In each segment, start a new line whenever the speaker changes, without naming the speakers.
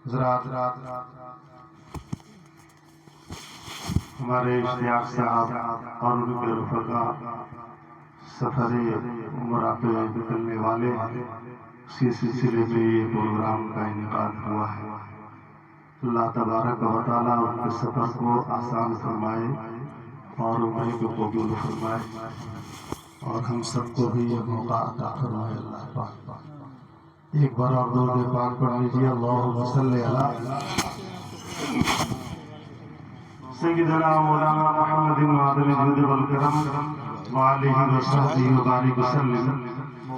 حضرات ہمارے اشتیاق صاحب اور ان کے رفقا سفر عمرہ پہ نکلنے والے ہیں، اسی سلسلے میں یہ پروگرام کا انعقاد ہوا ہے۔ اللہ تبارک و تعالیٰ ان کے سفر کو آسان فرمائے اور عمرے کو قبول فرمائے اور ہم سب کو بھی یہ موقع عطا فرمائے اللہ پاک۔ ایک بار اور درود پاک پڑھ لیجیے، اللہم صلی علی سیدنا مولانا محمد معدن الجود والکرم وآلہ وصحبہ وبارک وسلم۔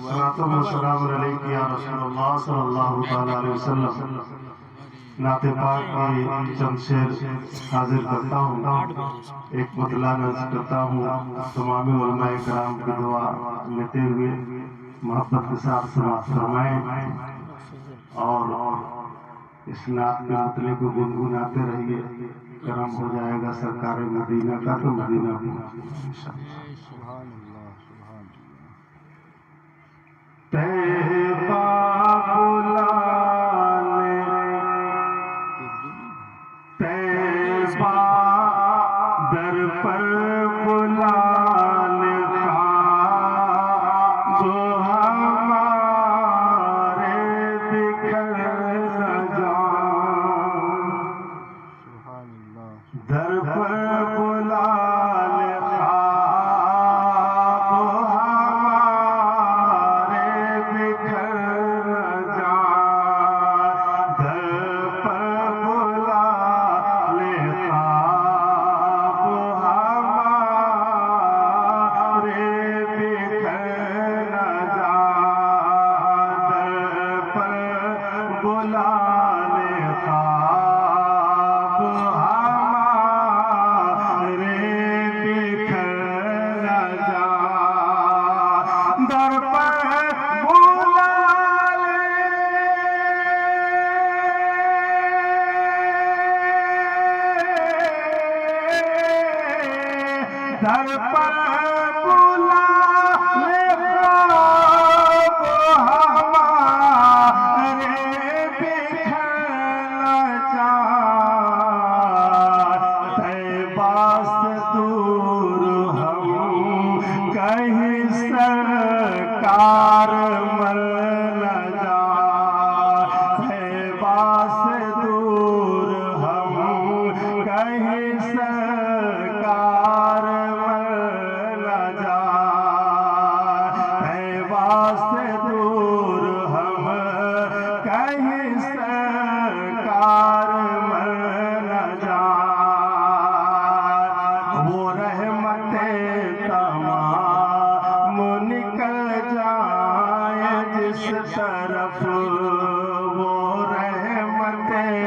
صلاۃ و سلام علیک یا رسول اللہ صلی اللہ تعالی علیہ وسلم۔ نعت پاک کی چند شعر حاضر کرتا ہوں، ایک مطلع نظر کرتا ہوں، تمام علماء کرام کی دعا لیتے ہوئے محبت کے ساتھ سماعت فرمائیں اور اس نعت کے مطلع کو گنگناتے رہیے، کرم ہو جائے گا سرکار مدینہ کا تو مدینہ بھی طیبہ در پر بلانے کا جو ہمارے بکھر نہ جائیں، در پر بلانے کا جو ہمارے بکھر نہ جائیں، در پر بلانے کا در پر بلانے کا ہمارے بکھر نہ جائیں، طیبہ سے دور ہم کہیں سرکار مل نہ جائیں، طیبہ سے دور ہم کہیں سرکار سے دور ہم کہیں سرکار مر نہ جائیں، وہ رحمتیں تمام نکل جائیں جس طرف، وہ رحمتیں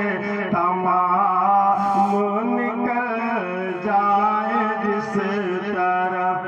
تمام نکل جائیں جس طرف،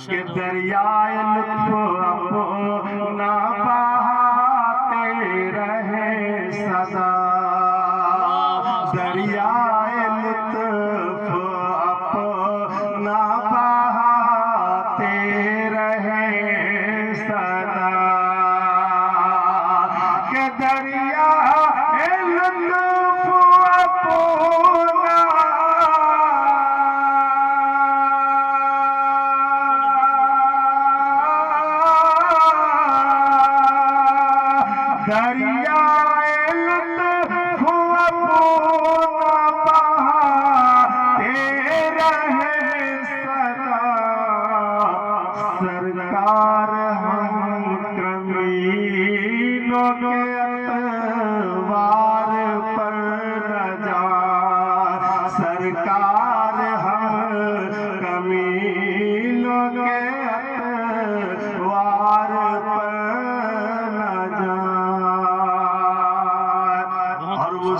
کہ دریائے لطف اپنا بہاتے رہے سدا، دریائے لطف اپنا بہاتے رہے سدا، کہ دریائے لطف اپنا دریائے لطف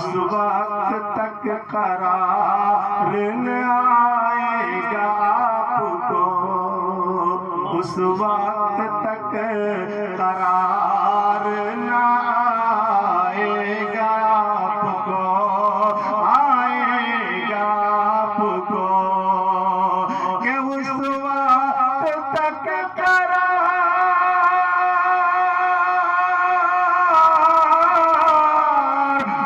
اس وقت تک قرار نہ آئے گا آپ کو، اس وقت تک قرار نہ آئے گا آپ کو، آئے گا آپ کو کہ اس وقت تک قرار،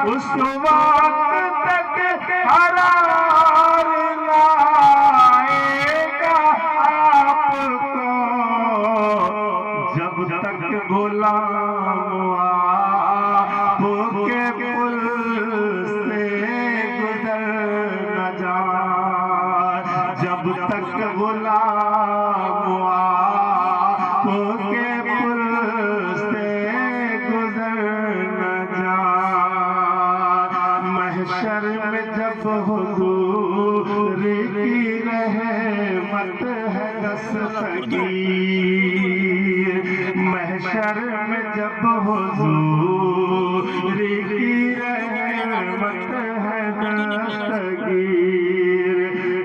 اس وقت تک قرار نہ آئے گا آپ کو، جب تک غلام آپ کے پل سے گزر نہ جائے، جب تک غلام آپ کے پل سے گزر نہ جائے، محشر میں جب حضور کی رحمت ہے دستگیر، محشر میں جب حضور کی رحمت ہے دستگیر،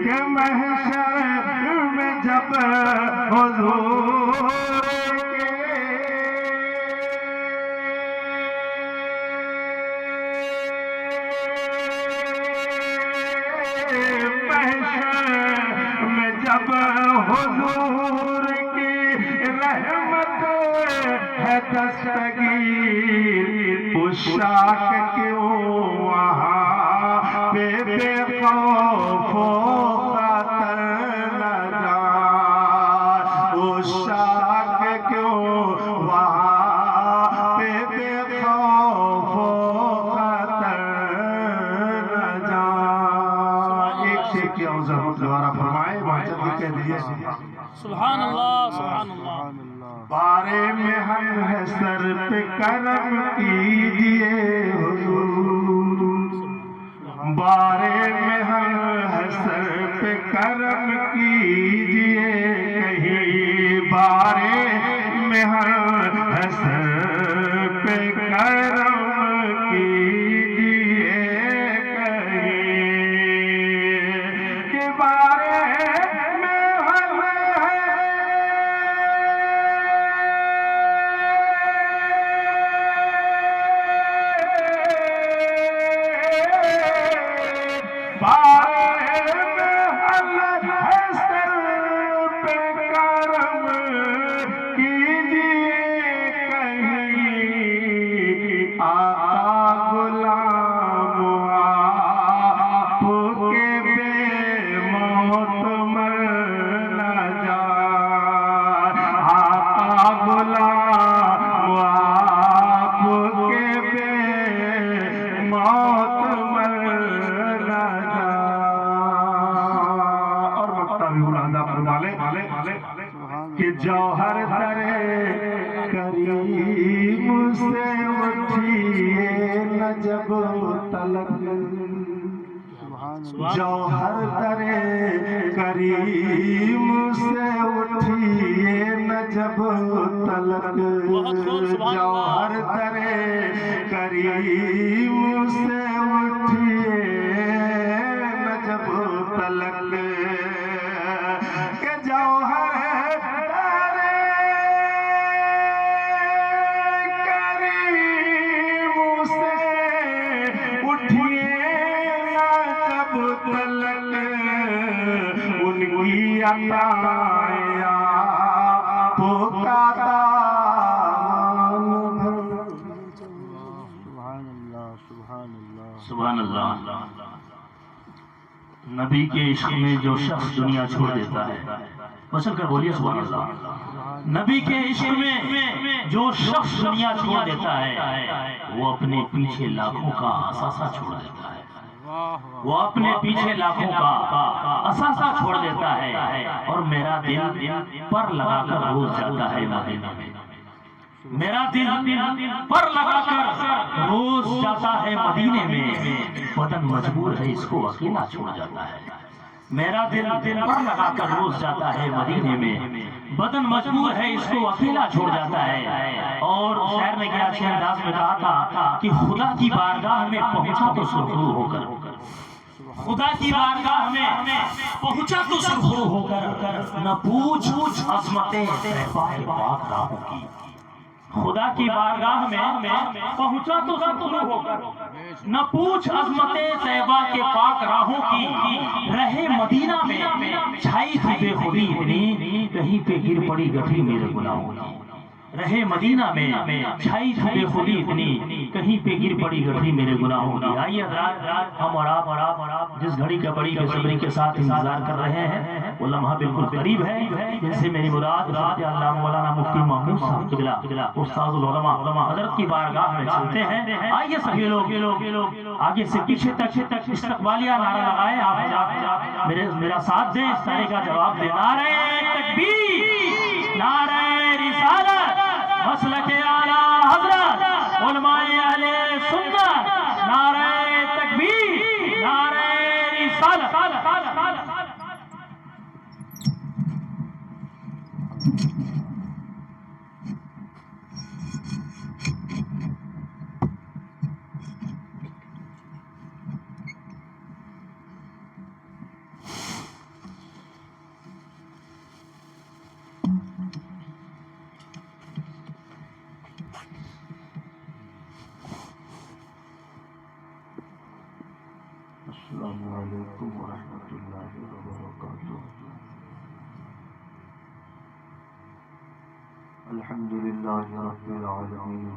کہ محشر میں جب حضور میں جب حضور کی رحمت ہے دستگیر، عشاق کیوں وہاں پہ بے خوف و خطر نہ جائے، عشاق کیوں وہاں پہ بے خوف و خطر نہ جائے۔ ایک شیخ کی اوزار دوبارہ فرمائے، واجب بھی کہہ دیئے
سبحان اللہ سبحان اللہ۔
بارے میں ہم ہے سر پہ کرم کیجئے حضور، بارے میں ہم ہے سر پہ کرم کیجئے، کہیں بارے میں ہم ہے سر پہ کرم کیجئے، کہیں کہ بارے میں ہم بارے میں ہم ہے سر پہ کرم کیجئے، کہیں آقا غلام آپ کے بے موت مر نہ جائے، آقا غلام آپ کے بے موت مر نہ جائے۔ اور مقطع بھی بلندہ فرما لے کہ جوہر در کریم سے اٹھیے نہ جب تلک، جوہر در کریم سے اٹھیے نہ جب تلک، جوہر در کریم سے اٹھیے نہ جب تلک، کہ جوہر در کریم سے اٹھیے نہ جب تلک، ان کی عطائیں آپ کا دامن بھر۔
سبحان اللہ۔ نبی کے عشق میں جو شخص دنیا چھوڑ دیتا ہے، بسر کر بولیے سبحان اللہ۔ نبی کے عشق میں جو شخص دنیا چھوڑ دیتا ہے، وہ اپنے پیچھے لاکھوں کا اثاثہ چھوڑ دیتا ہے، وہ اپنے پیچھے لاکھوں کا اثاثہ چھوڑ دیتا ہے، اور میرا دل پر لگا کر روز جاتا ہے مدینہ میں، میرا دل پر لگا کر روز جاتا ہے مدینے میں، بدن مجبور ہے اس کو اکیلا چھوڑ جاتا ہے، میرا دل پر لگا کر روز جاتا ہے مدینے میں، بدن مجبور ہے اس کو اکیلا چھوڑ جاتا ہے. اور شاعر نے کیا اچھے انداز میں کہا تھا کہ خدا کی بارگاہ میں پہنچا تو سرخرو ہو کر, خدا کی بارگاہ میں پہنچا تو سرخرو ہو کر, نہ پوچھ عظمت طیبہ کے پاک راہوں کی. خدا کی بارگاہ میں پہنچا تو سرخرو ہو کر, نہ پوچھ عظمت طیبہ کے پاک راہوں کی. رہے مدینہ میں چھائی تھی بے خودی اتنی, کہیں پہ گر پڑی گٹھی میرے گناہوں کی. رہے مدینہ میں چھائی تھی بے خودی اتنی, کہیں پہ گر پڑی گٹھی میرے گناہوں کی. آئیے حضرات, ہم اور آپ جس گھڑی کا بڑی بے صبری کے ساتھ انتظار کر رہے ہیں وہ لمحہ بالکل قریب ہے, جن سے میری مراد اللہ مولانا مفتی محمود صاحب قبلہ استاذ العلماء حضرت کی بارگاہ میں چلتے ہیں. آئیے سبھی لوگ آگے سے پیچھے تک استقبالیہ نعرہ لگائیں. آپ حضرات میرا ساتھ دیں, اس نعرے کا جواب دیں. نعرہ تکبیر, نعرہ رسالت, مسلک اعلیٰ حضرت علماء اہل سنت, نعرہ تکبیر, نعرہ رسالت.
السلام علیکم ورحمۃ اللہ وبرکاتہ. الحمد للہ رب العالمین,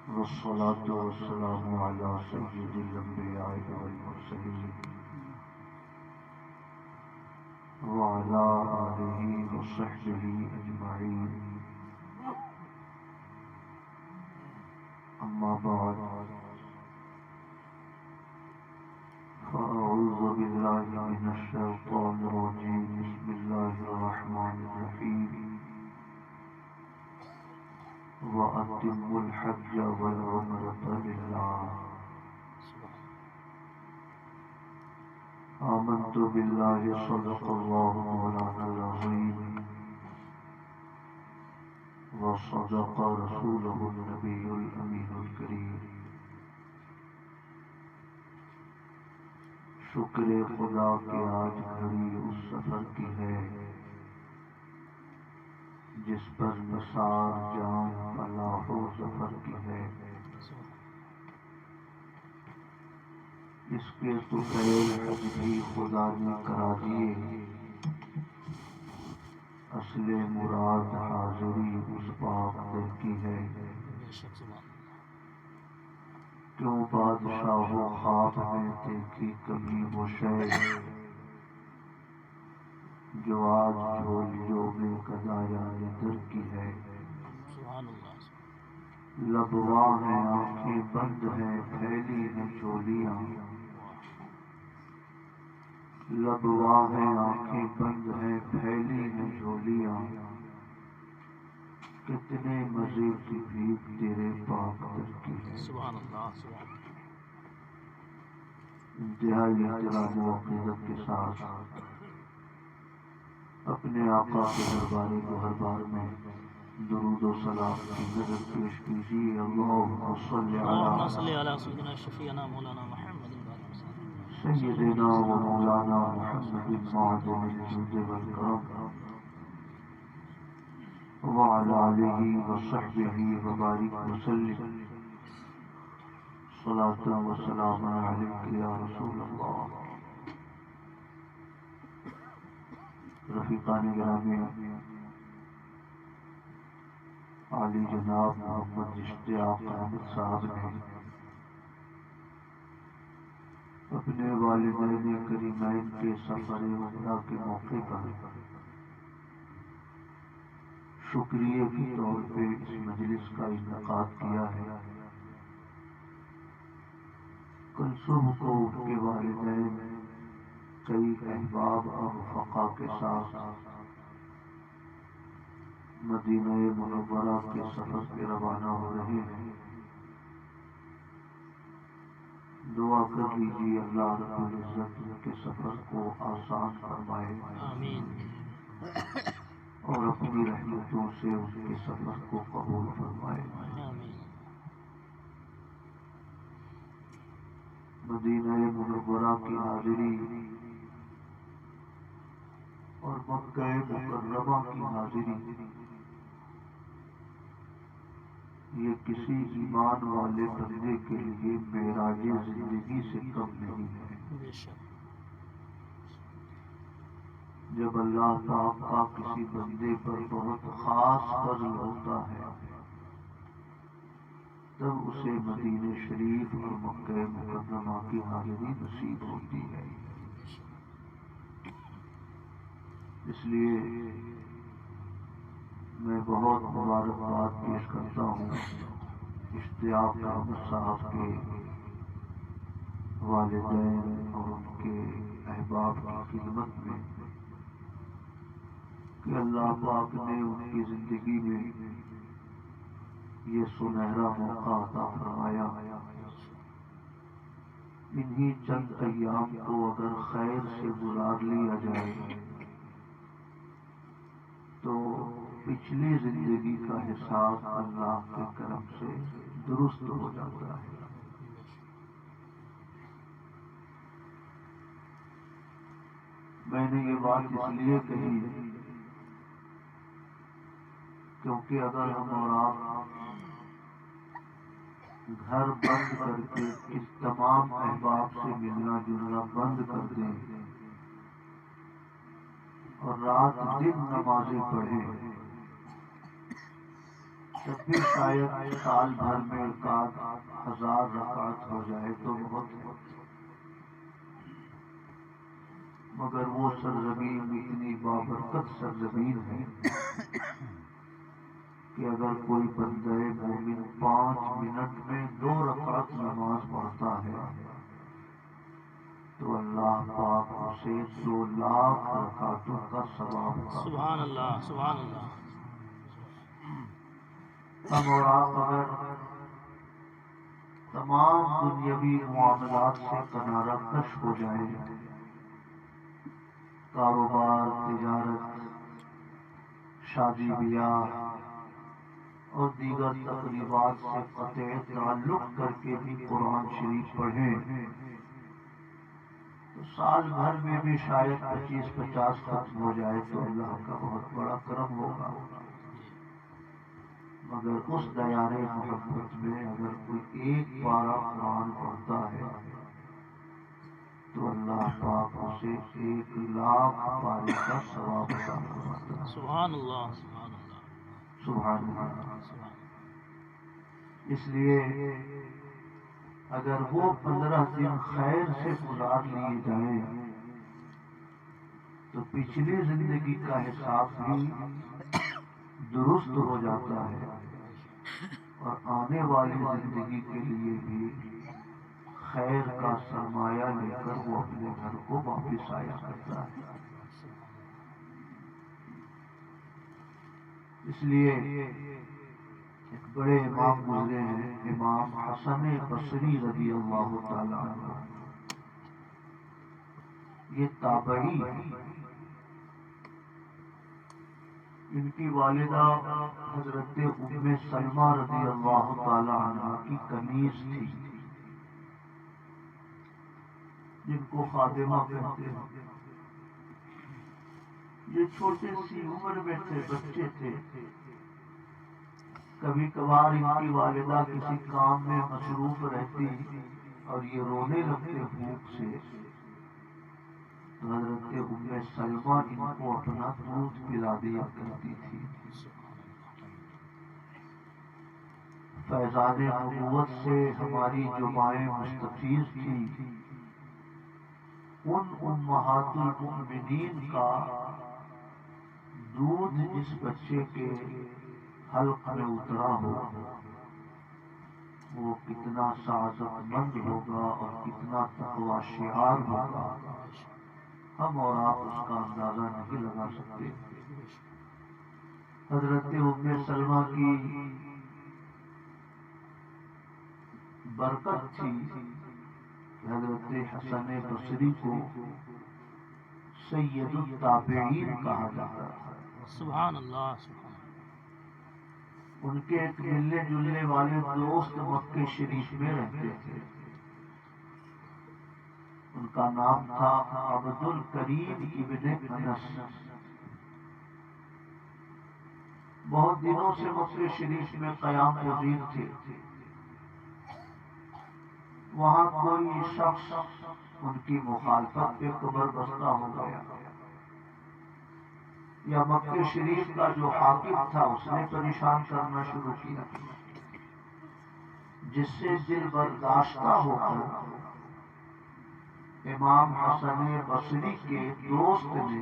والصلاة والسلام علی سید الانبیاء والمرسلین وعلی آلہ وصحبہ اجمعین. اما بعد, فأعوذ باللہ من الشیطان الرجیم. بسم اللہ الرحمن الرحیم. وَأَتِمُّوا الْحَجَّ وَالْعُمْرَةَ لِلَّهِ. آمنت باللہ صدق اللہ مولانا العظیم, وصدق رسولہ النبی الامین الکریم. شکر خدا کہ آج گھڑی اس سفر کی ہے جس پر نثار جان فلاح و ظفر کی ہے. اس کے طفیل حج بھی خدا نے کرا دیے, اصل مراد حاضری اس پاک در کی ہے. کیوں بادشاہ و خواب میں دیکھی کبھی وہ شے, جو آج جھولیوں میں گدایان در کی ہے. لبواں ہیں آنکھیں بند ہیں پھیلی ہیں چولیاں, لبواں ہیں آنکھیں بند ہیں پھیلی ہیں جھولیاں. کتنے مزے کی بھیک تیرے پاک در کی ہے. انتہائی احترام و عقیدت کے ساتھ اپنے آقا کے دربار گوہربار میں درود و سلام کی نظر پیش کیجیے. اللہم صلی علی
سیدنا شفیعنا مولانا محمد
سیدنا و مولانا محمد معدن الجود والکرم وعلی آلہ وصحبہ وبارک وسلم. صلاۃ و سلام علیک یا رسول اللہ. رفیقان گرامی, عالی جناب محمد اشتیاق احمد صاحب نے اپنے والدین کریمین کے سفر عمرہ کے موقع پر شکریہ کے طور پہ اس مجلس کا انعقاد کیا ہے. کل صبح کو ان کے والدین کئی احباب اور رفقا کے ساتھ مدینہ منورہ کے سفر پہ روانہ ہو رہے ہیں. دعا کر لیجیے اللہ رب العزت ان کے سفر کو آسان فرمائے
آمین
اور اپنی رحمتوں سے ان کے سفر کو قبول فرمائے.
آمین
مدینہ منورہ کی حاضری اور مکہ مکرمہ کی حاضری یہ کسی ایمان والے بندے کے لیے معراج زندگی سے کم نہیں ہے.
بے شک
جب اللہ پاک کا کسی بندے پر بہت خاص فضل ہوتا ہے تب اسے مدینہ شریف اور مکہ مکرمہ کی حاضری نصیب ہوتی ہے. اس لیے میں بہت مبارکباد پیش کرتا ہوں اشتیاق احمد صاحب کے والدین اور ان کے احباب کی خدمت میں کہ اللہ پاک نے ان کی زندگی میں یہ سنہرا موقع عطا فرمایا. انہی چند ایام کو اگر خیر سے گزار لیا جائے تو پچھلی زندگی کا حساب اللہ کے کرم سے درست ہو جاتا ہے. میں نے یہ بات اس لیے کہی کیونکہ اگر ہم اور آپ گھر بند کر کے اس تمام احباب سے ملنا جلنا بند کر دیں اور رات دن نمازیں پڑھیں تب بھی شاید سال بھر میں 1000 رکعت ہو جائے تو بہت، مگر وہ سرزمین اتنی بابرکت سرزمین ہے کہ اگر کوئی بندہ مومن 5 منٹ میں 2 رکعت نماز پڑھتا ہے تو اللہ پاک اسے 2 لاکھ رکعتوں کا ثواب عطا فرماتا ہے.
سبحان اللہ سبحان اللہ.
ہم اور آپ اگر تمام دنیاوی معاملات سے کنارہ کش ہو جائیں، کاروبار، تجارت، شادی بیاہ اور دیگر تقریبات سے قطع تعلق کر کے بھی قرآن شریف پڑھیں تو سال بھر میں بھی شاید 25-50 ختم ہو جائے تو اللہ کا بہت بڑا کرم ہوگا. مگر اس دیار محبت میں اگر کوئی ایک پارہ قرآن پڑھتا ہے تو اللہ پاک اسے 1 لاکھ پارے کا ثواب عطا فرماتا ہے.
سبحان اللہ سبحان اللہ
سبحان اللہ.
سبحان
اس لیے اگر وہ 15 دن خیر سے گزار لیے جائیں تو پچھلی زندگی کا حساب بھی درست ہو جاتا ہے اور آنے والی زندگی کے لیے بھی خیر کا سرمایہ لے کر وہ اپنے گھر کو واپس آیا کرتا ہے. اس لیے ایک بڑے امام گزرے ہیں امام حسن بصری رضی اللہ تعالی عنہ. یہ تابعی ہیں. ان کی والدہ حضرت ام سلمہ رضی اللہ تعالی عنہ کی کنیز تھی جن کو خادمہ کہتے ہیں. یہ چھوٹے سی عمر میں تھے، بچے تھے. کبھی کبھار ان کی والدہ کسی کام میں مصروف رہتی اور یہ رونے لگتے بھوک سے تو حضرت ام سلمہ ان کو اپنا دودھ پلا دیا کرتی تھی. فیضان نبوت سے ہماری جو مائیں مستفیض تھی ان امہات المؤمنین کا دودھ اس بچے کے حلق میں اترا ہو وہ کتنا سعادت مند ہوگا اور کتنا تقوی شعار ہوگا ہم اور آپ اس کا اندازہ نہیں لگا سکتے. حضرت ام سلمہ کی برکت تھی کہ حضرت حسن بصری کو سید التابعین کہا جاتا تھا.
سبحان اللہ سبحان
ان کے ایک ملنے جلنے والے دوست مکہ شریف میں رہتے تھے. ان کا نام تھا عبد الکریم ابن انس. بہت دنوں سے مکہ شریف میں قیام پذیر تھے. وہاں کوئی شخص ان کی مخالفت پہ قبر بستہ ہو گیا، یا مکہ شریف کا جو حاکم تھا اس نے پریشان کرنا شروع کیا، جس سے دل برداشتہ ہو کر امام حسن بصری کے دوست نے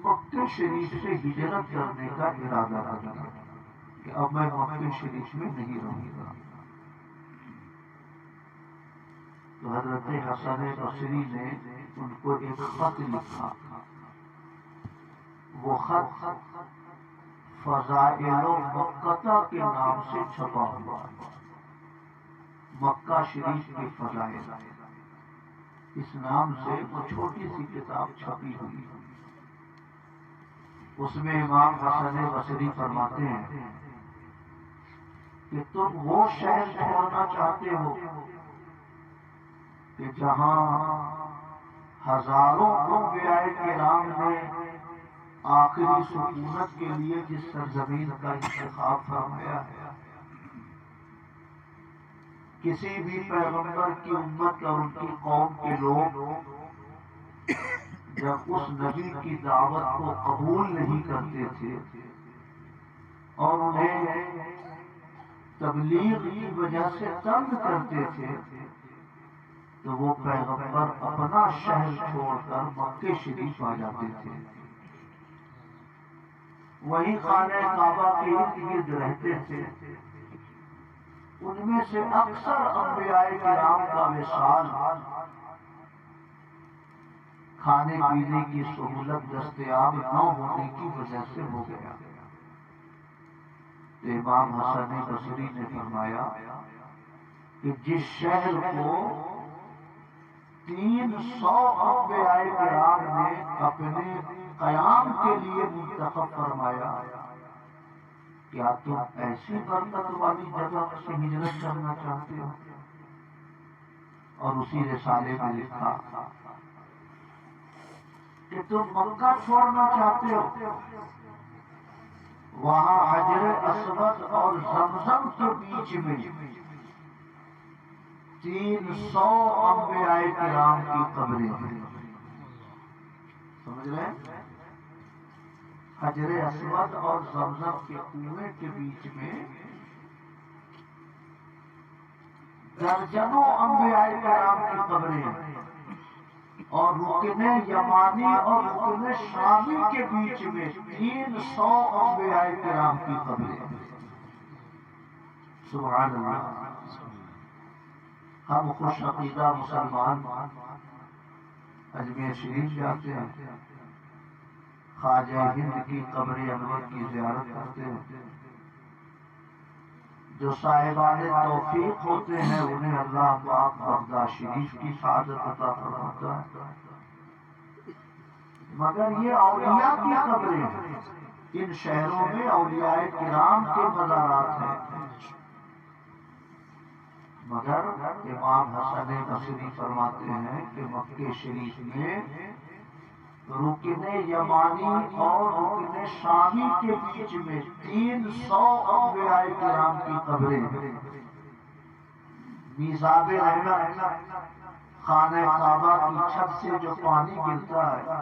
مکہ شریف سے ہجرت کرنے کا ارادہ کیا کہ اب میں مکہ شریف میں نہیں رہوں گا. تو حضرت حسن بصری نے ان کو ایک خط لکھا. وہ خط فضائل مکہ کے نام سے چھپا ہوا، مکہ شریف کے فضائل، اس نام سے وہ چھوٹی سی کتاب چھپی ہوئی. اس میں امام حسن بصری فرماتے ہیں کہ تم وہ شہر چھوڑنا چاہتے ہو کہ جہاں ہزاروں انبیاء کرام نے آخری سکونت کے لیے جس سرزمین کا انتخاب فرمایا ہے، کسی بھی پیغمبر کی امت اور ان کی قوم کے لوگ جب اس نبی کی دعوت کو قبول نہیں کرتے تھے اور انہیں تبلیغ کی وجہ سے تنگ کرتے تھے، تو وہ پیغمبر اپنا شہر چھوڑ کر مکہ شریف آ جاتے تھے. وہی خانہ کعبہ کے ارد گرد رہتے تھے. ان میں سے اکثر انبیاء کرام کا وصال کھانے پینے کی سہولت دستیاب نہ ہونے کی وجہ سے ہو گیا. تو امام حسن بصری نے فرمایا کہ جس شہر کو 300 انبیاء کرام نے اپنے قیام کے لیے منتخب فرمایا، کیا تم ایسی برکت والی جگہ سے ہجرت کرنا چاہتے ہو؟ اور اسی رسالے میں لکھا کہ تم مکہ چھوڑنا چاہتے ہو، وہاں حجر اسود اور زمزم کے بیچ میں 300 انبیاء کرام کی قبریں ہیں. سمجھ رہے ہیں؟ حجر اسود اور زمزم کے کنویں کے بیچ میں درجنوں انبیاء کرام کی قبریں ہیں، اور رکن یمانی اور رکن شامی کے بیچ میں 300 انبیاء کرام کی قبریں ہیں. سبحان اللہ. ہم خوش عقیدہ مسلمان اجمیر شریف جاتے ہیں، خواجہ ہند کی قبر انور کی زیارت کرتے ہیں. جو صاحبان توفیق ہوتے ہیں انہیں اللہ پاک بغداد شریف کی سعادت عطا فرماتا ہے. مگر یہ اولیاء کی قبریں ہیں. ان شہروں میں اولیاء کرام کے مزارات ہیں. مگر امام حسن بصری فرماتے ہیں کہ مکہ شریف میں رکن یمانی اور رکن شامی کے بیچ میں 300 انبیاء کرام کی قبریں. میزاب رحمت خانہ کعبہ کی چھت سے جو پانی گرتا ہے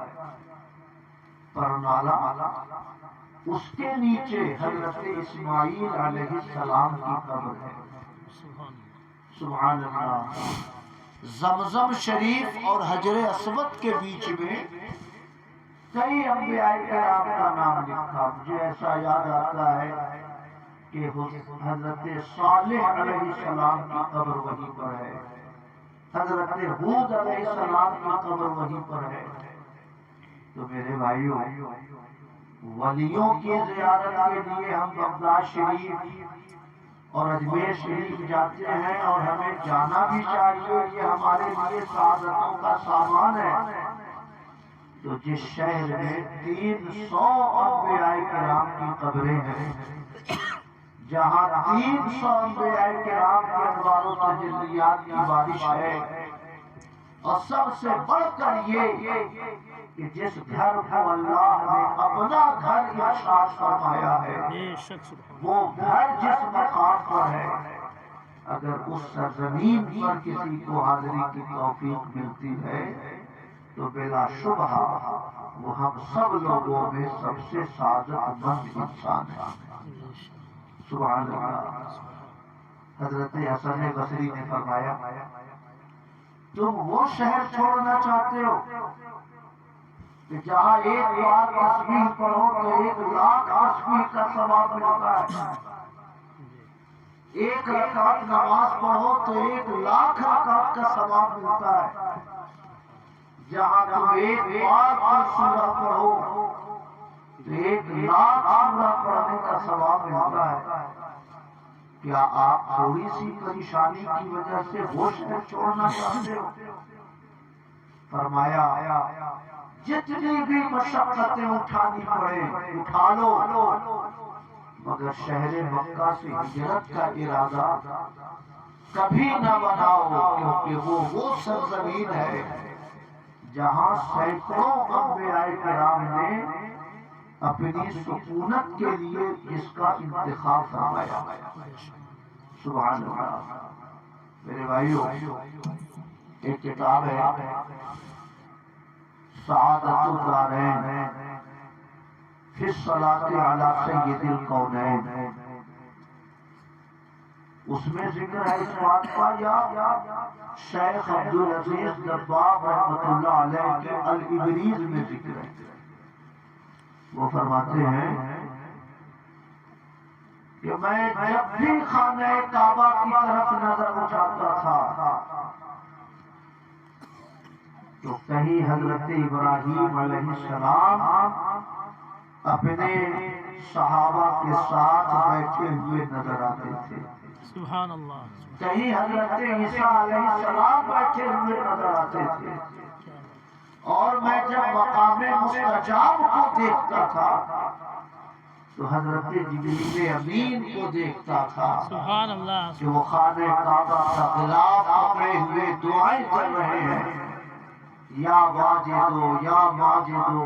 پرنالہ، اس کے نیچے حضرت اسماعیل علیہ السلام کی قبر ہے. سبحان اللہ. زمزم شریف اور حجر اسود کے بیچ میں کئی انبیاء کرام کا نام لکھا. مجھے ایسا یاد آتا ہے کہ حضرت صالح علیہ السلام کی قبر وہیں پر ہے، حضرت ہود علیہ السلام کی قبر وہیں پر ہے. تو میرے بھائیوں، ولیوں کی زیارت کے لیے ہم بغداد شریف اور اجمیر شریف جاتے ہیں اور ہمیں جانا بھی چاہیے، یہ ہمارے لیے سعادتوں کا سامان ہے۔ تو جس شہر میں 300 انبیاء کرام کی قبریں ہیں، جہاں 300 انبیاء کرام کے انوار و تجلیات کی بارش ہے، اور سب سے بڑھ کر یہ کہ جس گھر کو اللہ نے اپنا گھر ارشاد فرمایا ہے،
بے شک سبحان
وہ گھر جس مقام پر ہے، اگر اس سرزمین پر کسی کو حاضری کی توفیق ملتی ہے تو بلا شبہ وہ ہم سب لوگوں میں سب سے سعادت مند انسان ہے۔ سبحان اللہ۔ حضرت حسن بصری نے فرمایا، تم وہ شہر چھوڑنا چاہتے ہو کہ جہاں ایک بار تسبیح پڑھو تو 1,00,000 تسبیح کا ثواب ملتا ہے، ایک رکعت نماز پڑھو تو 1,00,000 رکعت کا ثواب ملتا ہے، جہاں تم ایک بار کوئی سورہ پڑھو تو 1,00,000 سورہ پڑھنے کا ثواب ملتا ہے۔ کیا آپ تھوڑی سی پریشانی کی وجہ سے وہ شہر چھوڑنا چاہتے ہو؟ فرمایا، جتنی بھی مشقتیں اٹھانی پڑے اٹھا لو، مگر شہر مکہ سے ہجرت کا ارادہ کبھی نہ بناؤ، کیونکہ وہ سرزمین ہے جہاں سینکڑوں انبیاء کرام نے اپنی سکونت کے لیے اس کا انتخاب فرمایا۔ سبحان اللہ۔ میرے بھائیو، ایک کتاب ہے سعادت الدارین فی الصلاۃ علی سید الکونین، اس میں ذکر ہے اس بات کا، یا شیخ عبدالعزیز دباغ رحمۃ اللہ علیہ کے الابریز میں ذکر ہے۔ وہ فرماتے ہیں کہ میں جب بھی خانہ کعبہ کی طرف نظر اٹھاتا تھا تو کہیں حضرت ابراہیم علیہ السلام اپنے صحابہ کے ساتھ بیٹھے ہوئے نظر آتے تھے،
سبحان اللہ۔
کہیں حضرت عیسیٰ علیہ السلام بیٹھے ہوئے نظر آتے تھے، اور میں جب مقام مستجاب کو دیکھتا تھا تو حضرت جبریل امین کو دیکھتا تھا
سبحان اللہ۔
کہ وہ خانہ کعبہ کا غلاف پکڑے ہوئے دعائیں کر رہے ہیں، یا واجدو یا ماجدو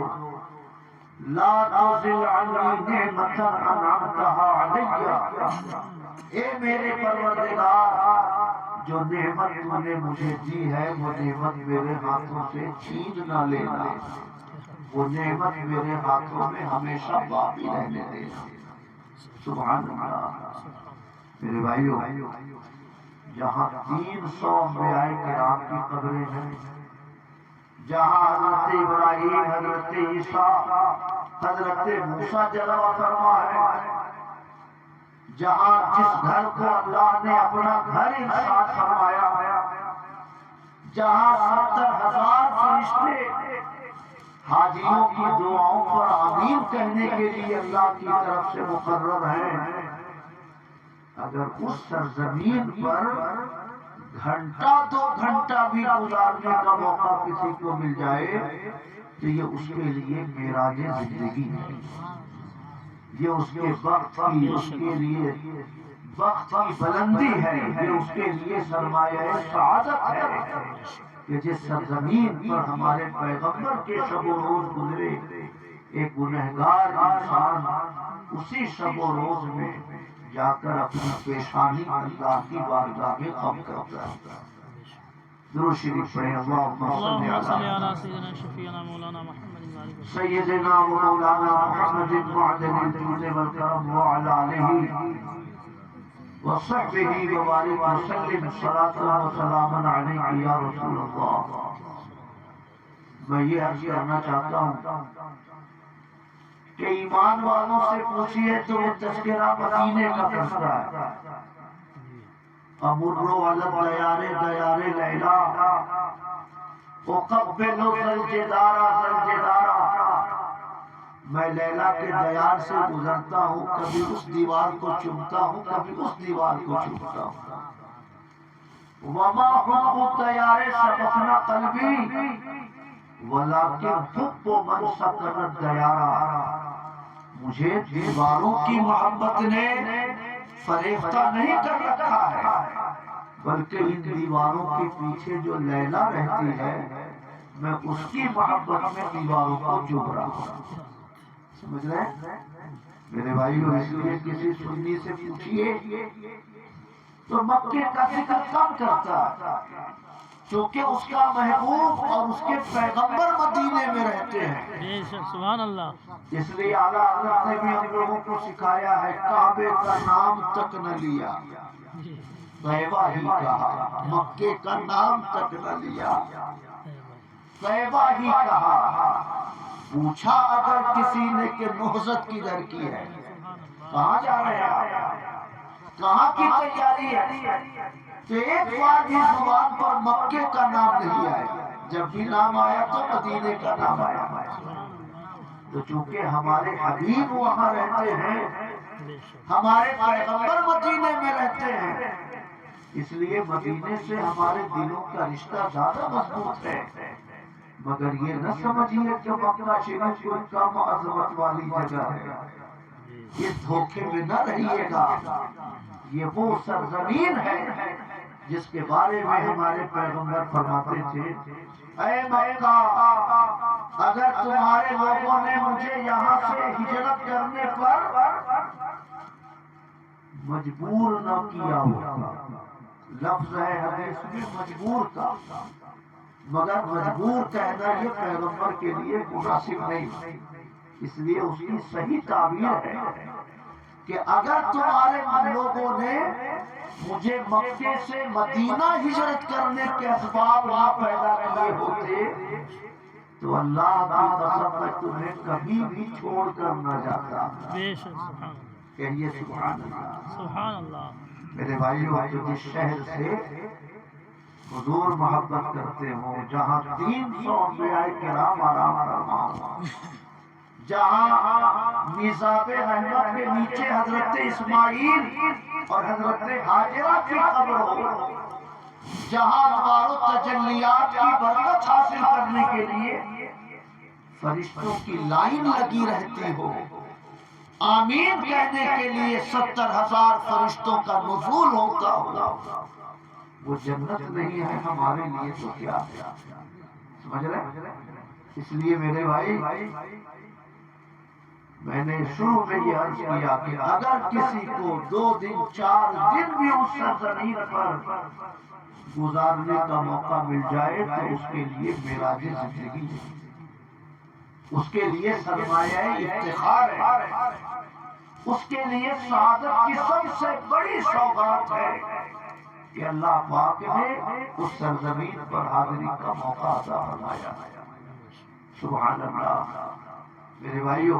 لا تزل عنی نعمت انعمتها علی، اے میرے پروردگار جو نعمت تو نے مجھے دی ہے وہ نعمت میرے ہاتھوں سے چھین نہ لینا، وہ نعمت میرے ہاتھوں میں ہمیشہ باقی رہنے دینا۔ سبحان اللہ۔ میرے بھائیو، جہاں 300 انبیاء کرام کی قبریں ہیں، جہاں حضرت ابراہیم، حضرت عیسیٰ، حضرت موسیٰ جلوہ فرما ہے، جہاں جس گھر کو اللہ نے اپنا گھر ارشاد فرمایا، جہاں 70,000 فرشتے حاجیوں کی دعاؤں پر آمین کہنے کے لیے اللہ کی طرف سے مقرر ہیں، اگر اس سرزمین پر گھنٹہ 2 گھنٹہ بھی گزارنے کا موقع کسی کو مل جائے تو یہ اس کے لیے معراج زندگی ہے، یہ اس کے وقت کی، اس کے لیے وقت کی بلندی ہے، یہ اس کے لیے سرمایہ سعادت ہے کہ جس سرزمین پر ہمارے پیغمبر کے شب و روز گزرے، ایک گنہگار انسان اسی شب و روز میں جا کر اپنی پیشانی اللہ کی بارگاہ میں خم کرتا ہے۔ درود شریف پڑھیں، اللہم صلی علی
سیدنا شفیعنا مولانا محمد
سیدنا و مولانا محمد معدن الجود والکرم وعلی آلہ وصحبہ وبارک وسلم صلاۃ و سلام علیک یا رسول اللہ۔ میں یہ عرض کرنا چاہتا ہوں کہ ایمان والوں سے پوچھئے تو وہ تذکرہ مدینے کا کرتا ہے، امرو علی الدیار دیار لیلا اقبل زلجدارا زلجدارا، میں لیلا کے دیار سے گزرتا ہوں، کبھی اس دیوار کو چومتا ہوں، کبھی اس دیوار کو چومتا ہوں۔ وما حب الدیار سبقنا قلبی ولیکن حب من سکن الدیار۔ مجھے دیواروں کی محبت نے فریفتہ نہیں کر رکھا ہے، بلکہ ان دیواروں کے پیچھے جو لیلا رہتی ہے میں اس کی محبت میں دیواروں کو چوم رہا ہوں۔ سمجھ رہے ہیں میرے بھائیو؟ اس لیے کسی سنی سے پوچھئے تو مکے کا ذکر کم کرتا ہے، کیونکہ اس کا محبوب اور اس کے پیغمبر مدینے میں رہتے ہیں۔
بے شک سبحان اللہ۔
اس لیے اعلیٰ حضرت نے بھی ہم لوگوں کو سکھایا ہے، کعبے کا نام تک نہ لیا، طیبہ ہی کہا، مکے کا نام تک نہ لیا، طیبہ ہی کہا۔ پوچھا اگر کسی نے کہ نہضت کدھر کی ہے، کہاں جا رہے ہیں، کہاں کی تیاری ہے، تو ایک بار بھی زبان پر مکے کا نام نہیں آیا، جب بھی نام آیا تو مدینے کا نام آیا۔ تو چونکہ ہمارے حبیب وہاں رہتے ہیں، ہمارے پیغمبر مدینے میں رہتے ہیں، اس لیے مدینے سے ہمارے دلوں کا رشتہ زیادہ مضبوط ہے۔ مگر یہ نہ سمجھیے کہ مکہ شریف کوئی کم عظمت والی جگہ ہے، اس دھوکے میں نہ رہیے گا۔ یہ وہ سرزمین ہے جس کے بارے میں ہمارے پیغمبر فرماتے تھے، اے مکہ، اگر تمہارے لوگوں نے مجھے یہاں سے ہجرت کرنے پر مجبور نہ کیا ہو، لفظ ہے حدیث میں مجبور کا، مگر مجبور کہنا یہ پیغمبر کے لیے مناسب نہیں، اس لیے اس کی صحیح تعبیر ہے کہ اگر تمہارے لوگوں نے مجھے مکے سے مدینہ ہجرت کرنے کے اسباب نہ پیدا کیے ہوتے تو اللہ کی قسم میں تمہیں کبھی بھی چھوڑ کر نہ جاتا۔
بے شک سبحان اللہ،
کہیے سبحان اللہ۔
سبحان اللہ۔
میرے بھائیو، جس شہر سے حضور محبت کرتے ہوں، جہاں 300 انبیاء کرام آرام فرما ہوں، جہاں میزاب رحمت کے نیچے حضرت اسماعیل اور حضرت ہاجرہ کی قبر ہو، جہاں انوار و تجلیات کی برکت حاصل کرنے کے لیے فرشتوں کی لائن لگی رہتی ہو، آمین کہنے کے لیے 70,000 فرشتوں کا نزول ہوتا ہو، وہ جنت نہیں ہے ہمارے لیے تو کیا ہے؟ سمجھ رہے؟ اس لیے میرے بھائی، میں نے شروع میں یہ عرض کیا کہ اگر کسی کو 2 دن 4 دن بھی اس سرزمین پر گزارنے کا موقع مل جائے تو اس کے لیے معراج زندگی ہے، اس کے لیے سرمایہ افتخار ہے، اس کے لیے سعادت کی سب سے بڑی سوغات ہے کہ اللہ پاک نے اس سرزمین پر حاضری کا موقع عطا فرمایا۔ سبحان اللہ۔ میرے بھائیو،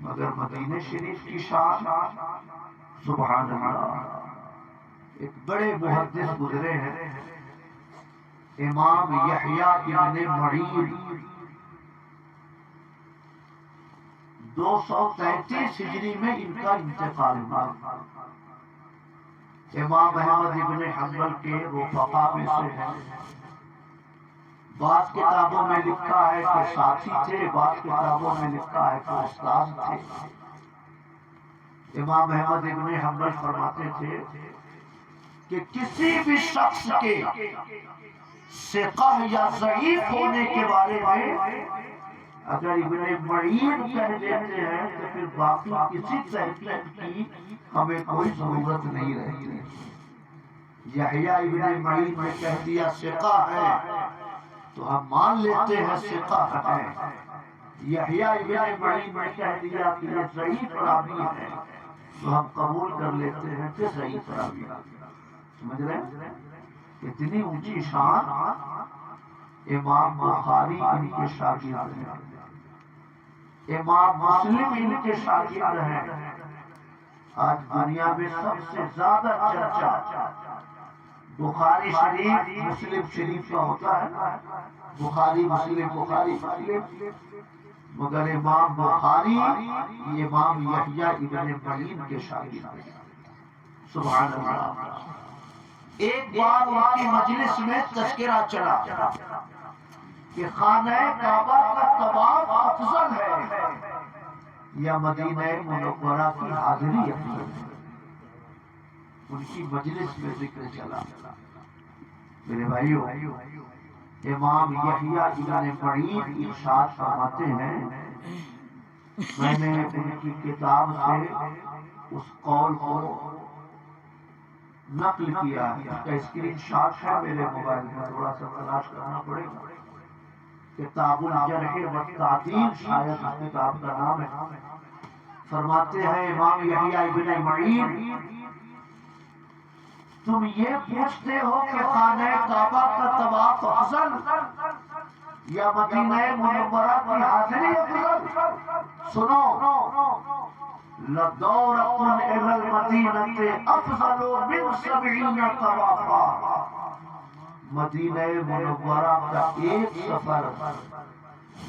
مگر مدینہ شریف کی شان، سبحان اللہ۔ ایک بڑے محدث گزرے ہیں، امام یحییٰ ابن معین، 233 ہجری میں ان کا انتقال ہوا۔ امام احمد ابن حنبل کے رفقا میں سے ہیں، بعض کتابوں میں لکھا ہے کہ ساتھی تھے، بعض کتابوں میں لکھا ہے کہ استاد تھے۔ امام احمد ابن حنبل فرماتے تھے کہ کسی بھی شخص کے ثقہ یا ضعیف ہونے کے بارے میں اگر ابن معین کہہ دیتے ہیں تو پھر باقی کسی تحقیق کی ہمیں کوئی ضرورت نہیں رہتی۔ یحییٰ ابن معین نے کہہ دیا ثقہ ہے تو ہم مان لیتے ہیں ثقہ ہے، یحییٰ ابن معین نے کہہ دیا کہ یہ ضعیف راوی ہے تو ہم قبول کر لیتے ہیں کہ ضعیف راوی ہے۔ سمجھ رہے ہیں؟ اتنی اونچی شان۔ امام بخاری ان کے شاگرد ہیں، امام مسلم ان کے شاگرد ہیں۔ آج دنیا میں سب سے زیادہ چرچا بخاری شریف مسلم شریف کا ہوتا ہے، بخاری مسلم بخاری مسلم، مگر امام بخاری یہ امام یحییٰ ابن معین کے شاگرد ہیں۔ سبحان اللہ۔ ایک بار ان کی مجلس میں تذکرہ چلا کہ خانہ کعبہ کا طواف افضل ہے یا مدینہ منورہ کی حاضری افضل ہے۔ ان کی مجلس میں ذکر چلا۔ میرے بھائیو، امام یحییٰ ابن معین ارشاد فرماتے ہیں، میں نے ان کی کتاب سے اس قول کو نقل کیا ہے، اس کا اسکرین شاٹ ہے میرے موبائل میں، تھوڑا سا تلاش کرنا پڑے گا۔ کتاب الجرح والتعدیل شاید اس کتاب کا نام ہے۔ فرماتے ہیں امام یحییٰ ابن معین، تم یہ پوچھتے ہو کہ خانہ کعبہ کا طواف افضل یا مدینہ منورہ کی حاضری افضل؟ سنو، لَدَوْرَةٌ إِلَى الْمَدِينَةِ أَفْضَلُ مِنْ 70 طَوَافًا۔ مدینہ منورہ کا ایک سفر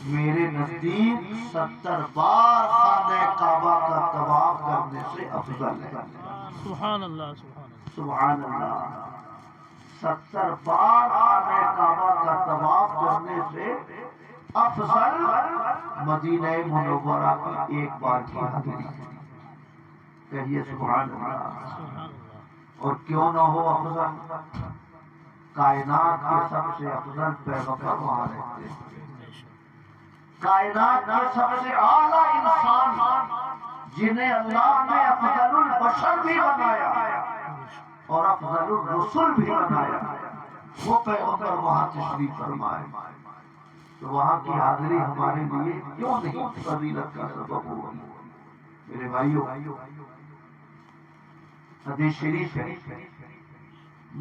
میرے نزدیک 70 بار خانہ کعبہ کا طواف کرنے سے افضل ہے۔
سبحان اللہ،
سبحان اللہ۔ 70 بار خانہ کعبہ کا طواف کرنے سے افضل مدینہ منورہ کی ایک بار کی حاضری۔ کہیے سبحان اللہ۔ اور کیوں نہ ہو افضل؟ کائنات کے سب سے افضل پیغمبر وہاں رہتے ہیں، کائنات کے سب سے اعلیٰ انسان جنہیں اللہ نے افضل البشر بھی بنایا اور افضل الرسل بھی بنایا، وہ پیغمبر وہاں تشریف فرمائے، تو وہاں کی حاضری ہمارے لیے کیوں نہیں فضیلت کا سبب ہوگی؟ میرے بھائیو، حدیث شریف ہے،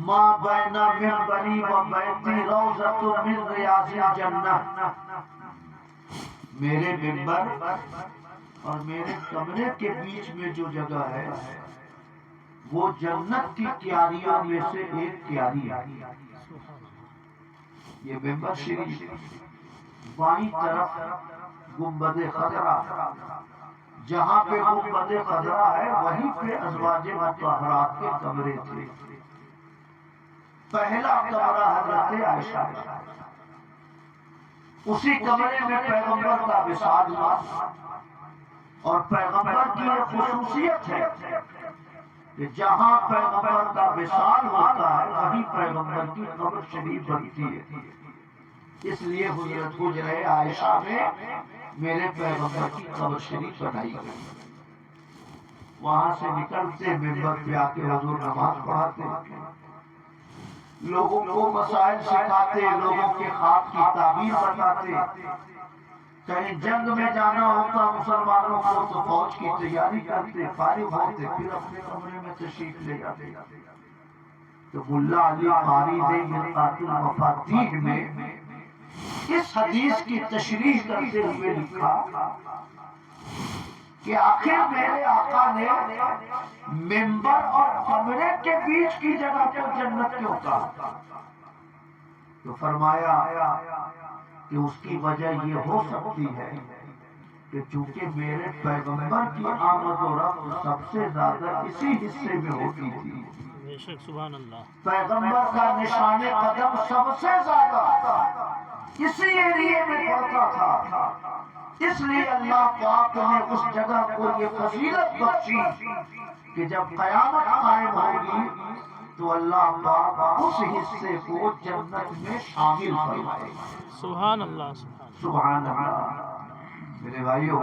ما بین منبری و بیتی روضۃ من ریاض الجنہ، میرے منبر اور میرے کمرے کے بیچ میں جو جگہ ہے وہ جنت کی کیاریوں میں سے ایک کیاری ہے۔ یہ منبر شریف، بائیں طرف گنبد خضرا، جہاں پہ گنبد خضرا ہے وہیں پہ ازواج مطہرات کے کمرے تھے۔ پہلا کمرہ حضرت عائشہ کا، اسی کمرے میں پیغمبر کا وصال ہوا، اور پیغمبر کی یہ خصوصیت ہے کہ جہاں پیغمبر کا وصال ہوتا ہے وہیں پیغمبر کی قبر شریف بنتی ہے۔ اس لیے حضرت حجرہ عائشہ میں میرے پیغمبر کی قبر شریف بنائی گئی۔ وہاں سے نکلتے منبر پہ آ کے حضور نماز پڑھاتے، لوگوں کو مسائل سکھاتے، لوگوں کے خواب کی تعبیر بتاتے، کہیں جنگ میں جانا ہوتا مسلمانوں کو تو فوج کی تیاری کرتے، فارغ ہوتے پھر اپنے کمرے میں تشریف لے جاتے۔ تو ملا علی قاری نے مرقات المفاتیح میں اس حدیث کی تشریح کرتے ہوئے لکھا کہ آخر میرے آقا نے منبر اور کمرے کے بیچ کی جگہ کو جنت کیوں کہا؟ تو فرمایا کہ اس کی وجہ یہ ہو سکتی ہے کہ چونکہ میرے پیغمبر کی آمد و رفت سب سے زیادہ اسی حصے میں ہوتی تھی،
بے شک سبحان اللہ،
پیغمبر کا نشان قدم سب سے زیادہ اسی ایریے میں پڑتا تھا، اس لیے اللہ پاک نے اس جگہ کو یہ فضیلت بخشی کہ جب قیامت قائم ہوگی تو اللہ پاک اس حصے کو جنت میں شامل فرمائے گا۔
سبحان اللہ،
سبحان اللہ۔ میرے بھائیو،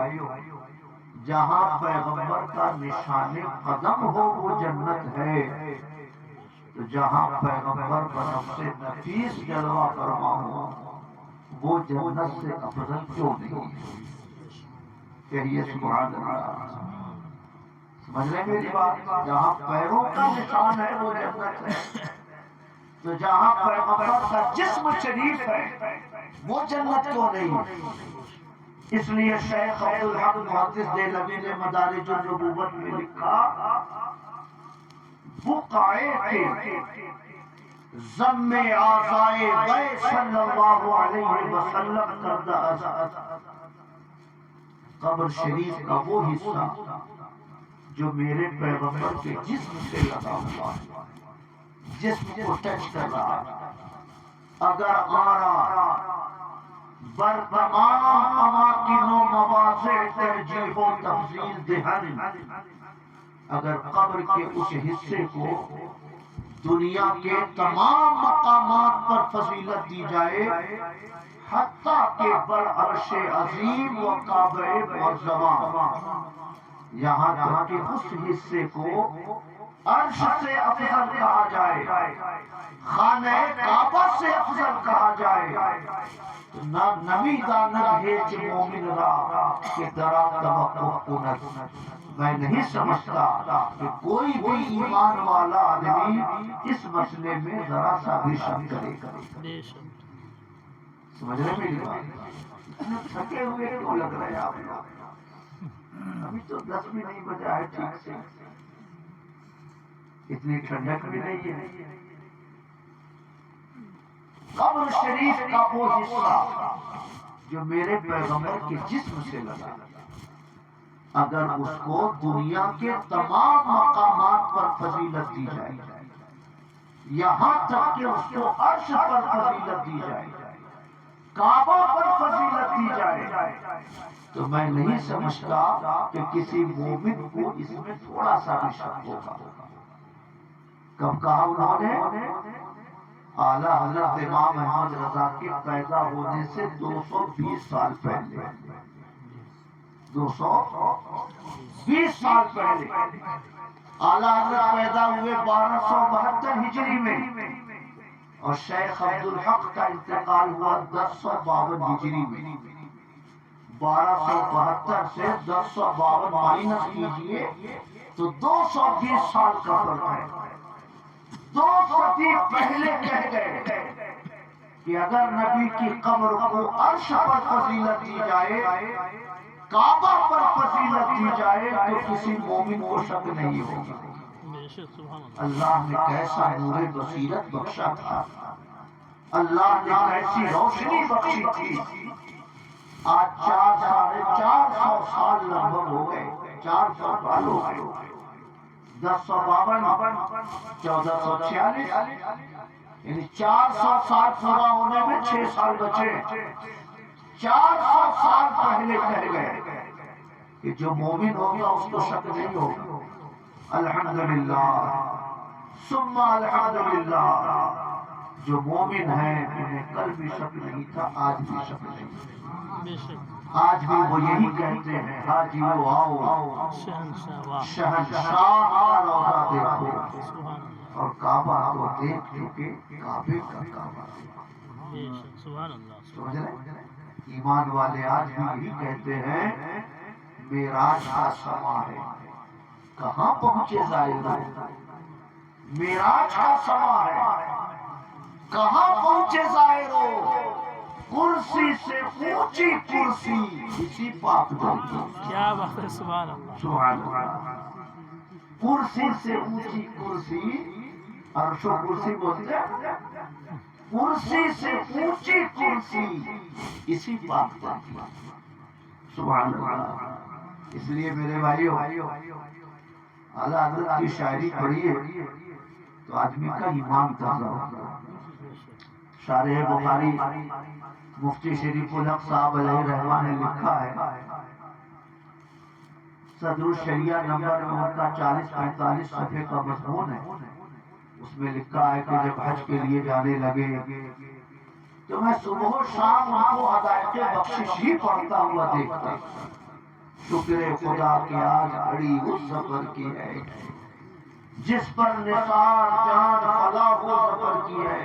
جہاں پیغمبر کا نشان قدم ہو وہ جنت ہے، تو جہاں پیغمبر کا نفس نفیس جلوہ فرما ہو وہ جنت سے افضل کیوں نہیں؟ کہیے سبحان اللہ۔ سمجھ لیں میری بات؟ جہاں پیروں کا نشان ہے وہ جنت ہے، تو جہاں پیغمبر کا جسم شریف ہے وہ جنت کیوں نہیں؟ اس لیے شیخ عبدالحق محدث دہلوی نے مدارج النبوت میں لکھا، بقعے کے ضم اعضائے وے صلی اللہ علیہ وسلم کردہ قبر شریف کا وہ حصہ جو میرے پیغمبر کے جسم سے لگا ہوا ہے، جسم کو ٹچ کر رہا ہے، اگر آرا بر تمام اماکن و مواضع ترجیح و تفضیل دہن، اگر قبر کے اس حصے کو دنیا کے تمام مقامات پر فضیلت دی جائے، حتیٰ کہ بر عرش عظیم و کعبہ معظمہ، یہاں تک کہ اس حصے کو عرش سے افضل کہا جائے، خانہ کعبہ سے افضل کہا جائے، نہ نبی دانت ہے کہ مومن را کہ درا توقع کنت، میں نہیں سمجھتا کہ کوئی بھی ایمان والا آدمی اس مسئلے میں ذرا سا بھی شک کرے گا۔
بے شک
سمجھ رہے میری بات؟ اتنے تھکے ہوئے کیوں لگ رہے آپ لوگ؟ ابھی تو 10 بھی نہیں بجا ہے ٹھیک سے، اتنی ٹھنڈک بھی نہیں ہے۔ قبر شریف کا وہ حصہ جو میرے پیغمبر کے جسم سے لگا، اگر اس کو دنیا کے تمام مقامات پر فضیلت دی جائے، یہاں تک کہ اس کو عرش پر فضیلت دی جائے، کعبہ پر فضیلت دی جائے، تو میں نہیں سمجھتا کہ کسی مومن کو اس میں تھوڑا سا بھی شک ہوگا۔ کب کہا انہوں نے؟ اعلیٰ حضرت امام احمد رضا کے پیدا ہونے سے 220 سال پہلے، 220 سال پہلے اعلیٰ حضرت پیدا ہوئے 1272 ہجری میں، اور شیخ عبدالحق کا انتقال ہوا 1052 ہجری میں۔ 1272 سے 1052 مائنس کیجئے تو 220 سال کا فرق ہے۔ 2 صدی پہلے کہہ گئے کہ اگر نبی کی قبر کو عرش پر فضیلت دی جائے، کعبہ پر فضیلت دی جائے، تو کسی مومن کو شک نہیں ہوگا۔
بے شک سبحان اللہ۔
اللہ نے کیسا نور بصیرت بخشا تھا، اللہ نے کیسی روشنی بخشی تھی۔ آج 450 سال لگ بھگ ہو گئے، 400 سال ہو گئے، 1052 1446، یعنی 400 سال پورا ہونے میں 6 سال بچے۔ 400 سال پہلے کہہ گئے کہ جو مومن ہوگا اس کو شک نہیں ہوگا۔ الحمدللہ ثم الحمدللہ، جو مومن ہیں انہیں کل بھی شک نہیں تھا، آج بھی شک نہیں،
بے شک
آج بھی وہ یہی کہتے ہیں، حاجی آؤ
شہنشاہ واہ
شہنشاہ کا روضہ دیکھو،
سبحان اللہ،
اور کعبہ کو دیکھ چکے، کعبے کا کعبہ دیکھو۔
بے شک سبحان اللہ۔
سمجھ رہے؟ ایمان والے آج بھی یہی کہتے ہیں معراج کا سما ہے، کہاں پہنچے زائرین؟ معراج کا سما ہے، کہاں پہنچے زائرین؟ کرسی سے اونچی کرسی اسی پاک دل کی۔
کیا بات ہے، سبحان اللہ۔
سبحان اللہ۔ کرسی سے اونچی کرسی، عرش و کرسی بولتے ہیں، کرسی سے اونچی کرسی اسی پاک دل کی۔ سبحان اللہ۔ اس لیے میرے بھائیو، اعلیٰ حضرت کی شاعری پڑھیے تو آدمی کا ایمان تازہ ہوتا ہے۔ شارح بخاری مفتی شریف الحق صاحب علیہ رحمہ نے لکھا ہے، صدر الشریعہ نمبر میں ان کا 40-45 صفحے کا مضمون ہے۔ اس میں لکھا ہے کہ جب حج کے لیے جانے لگے تو میں صبح و شام ان کو ہدایت بخشش ہی پڑھتا ہوا دیکھتا، شکر خدا کہ آج گھڑی اس سفر کی ہے جس پر نثار جان فلاح و ظفر کی ہے۔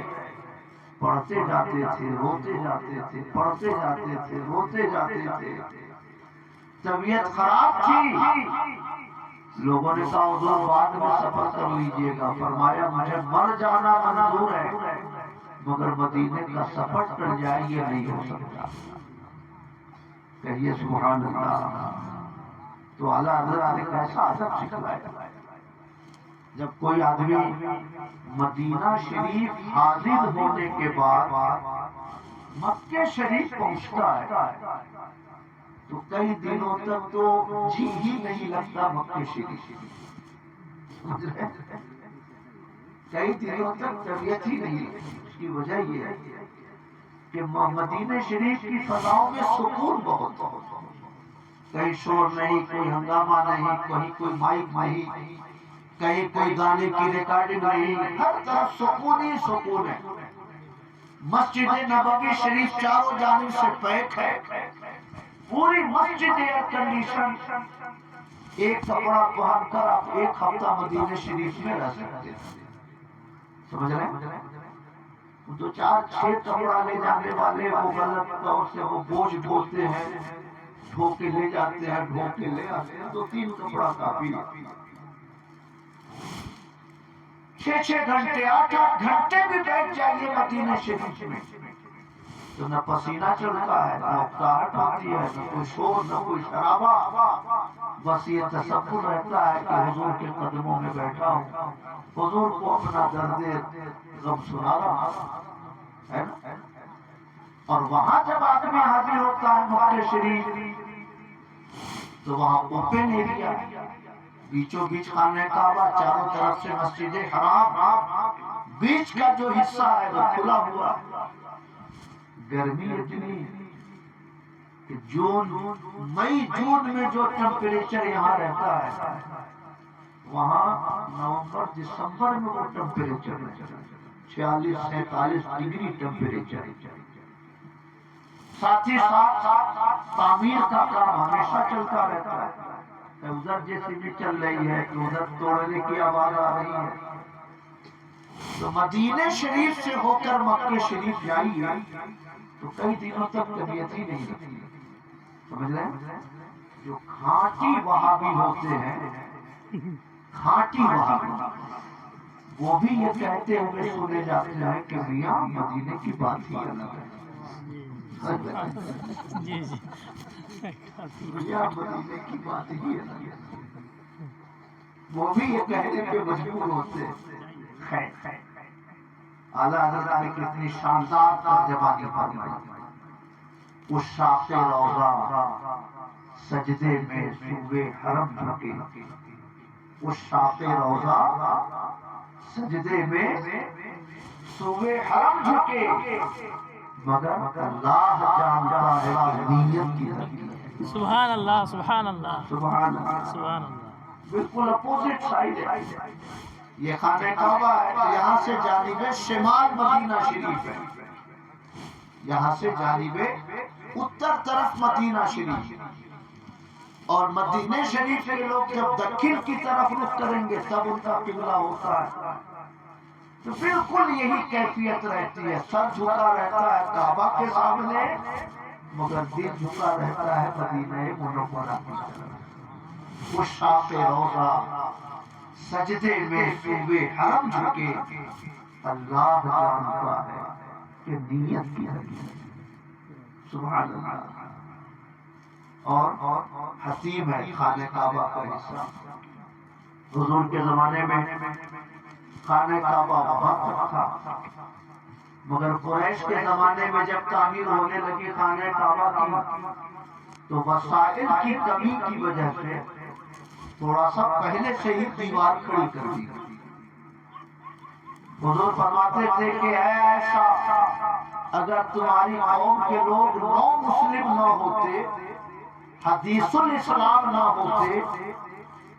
پڑھتے جاتے تھے، روتے جاتے تھے، پڑھتے جاتے تھے، روتے جاتے تھے۔ طبیعت خراب تھی، لوگوں نے کہا حضور بعد میں سفر کر لیجئے گا۔ فرمایا مجھے مر جانا منظور ہے، مگر مدینے کا سفر ٹل جائے یہ نہیں ہو سکتا۔ کہیے سبحان اللہ۔ تو اعلیٰ حضرت نے کیسا ادب سکھلایا۔ جب کوئی آدمی مدینہ شریف حاضر ہونے کے بعد مکہ شریف پہنچتا ہے تو کئی دنوں تک تو جی ہی نہیں لگتا مکہ شریف، سمجھ رہے ہیں؟ کئی دنوں تک طبیعت ہی نہیں لگتی۔ اس کی وجہ یہ ہے کہ مدینہ شریف کی فضاؤں میں سکون بہت ہے، کہیں شور نہیں، کوئی ہنگامہ نہیں، کہیں کوئی مائک نہیں، کہیں کوئی گانے کی ریکارڈنگ نہیں، ہر طرف سکون ہی سکون ہے۔ مسجد نبوی شریف چاروں جانب سے پیک ہے، پوری مسجد ایئر کنڈیشن، ایک کپڑا پہن کر آپ ایک ہفتہ مدینہ شریف میں رہ سکتے ہیں، سمجھ رہے ہیں؟ دو چار چھ کپڑا لے جانے والے وہ غلط طور سے وہ بوجھ ڈھوتے ہیں، ڈھو کے لے جاتے ہیں، ڈھو کے لے آتے ہیں، 2-3 کپڑا کافی ہے۔ 6 گھنٹے 8 گھنٹے بھی بیٹھ جائیے مدینہ شریف میں تو نہ پسینہ چلتا ہے، نہ اکتاہٹ ہوتی ہے، نہ کوئی شور، نہ کوئی شرابہ، بس یہ تصور رہتا ہے کہ حضور کے قدموں میں بیٹھا ہوں، حضور کو اپنا درد غم سنا رہا ہے نا۔ اور وہاں جب آدمی حاضر ہوتا ہے مکہ شریف تو وہاں اوپن ایریا، بیچوں بیچ خانہ کعبہ، چاروں طرف سے مسجد حرام، بیچ کا جو حصہ ہے وہ کھلا ہوا۔ گرمی اتنی کہ مئی جون میں جو ٹمپریچر یہاں رہتا ہے وہاں نومبر دسمبر میں وہ ٹمپریچر 46-47 ڈگری ٹمپریچر۔ ساتھ ہی ساتھ تعمیر کا کام ہمیشہ چلتا رہتا ہے، ادھر جیسے بھی چل رہی ہے تو ادھر توڑنے کی آواز آ رہی ہے۔ تو مدینہ شریف سے ہو کر مکہ شریف جائیے تو کئی دنوں تک طبیعت ہی نہیں لگتی، سمجھ رہے ہیں؟ جو کھاٹی وہابی ہوتے ہیں، کھاٹی وہابی، وہ بھی یہ کہتے ہوئے سنے جاتے ہیں کہ میاں مدینے کی بات ہی الگ ہے،
جی جی
میاں مدینے کی بات ہی الگ ہے، وہ بھی یہ کہنے پہ مجبور ہوتے ہیں۔ خیر، اعلیٰ حضرت نے کتنی شاندار ترجمانی فرمائی، اس شاخ روضہ سجدے میں سوئے حرم جھکے، اس شاخ روضہ سجدے میں سوئے حرم جھکے، مگر اللہ جانتا ہے کہ نیت کی ہے۔
سبحان اللہ، سبحان اللہ،
سبحان اللہ،
سبحان اللہ۔
بالکل اپوزٹ سائڈ ہے۔ یہ خانہ کعبہ ہے، یہاں سے جانب شمال مدینہ شریف ہے، یہاں سے جانب اتر طرف مدینہ شریف، اور مدینہ شریف کے لوگ جب دکن کی طرف رخ کریں گے تب ان کا قبلہ ہوتا ہے۔ تو بالکل یہی کیفیت رہتی ہے، سر جھکا رہتا ہے کعبہ کے سامنے مگر دل جھکا رہتا ہے مدینہ منورہ کی طرف۔ اس شاخ روضہ سجدے میں سوئے حرم جھکے، اللہ جانتا ہے کہ نیت کی ہے۔ سبحان اللہ۔ اور حتیم ہے خانہ کعبہ کا حصہ۔ حضور کے زمانے میں خانہ کعبہ وہاں تک تھا، مگر قریش کے زمانے میں جب تعمیر ہونے لگی خانہ کعبہ کی تو وسائل کی کمی کی وجہ سے تھوڑا سا پہلے سے ہی دیوار کھڑی کر دی۔ حضور فرماتے تھے کہ اے عائشہ، اگر تمہاری قوم کے لوگ نو مسلم نہ ہوتے، حدیث الاسلام نہ ہوتے،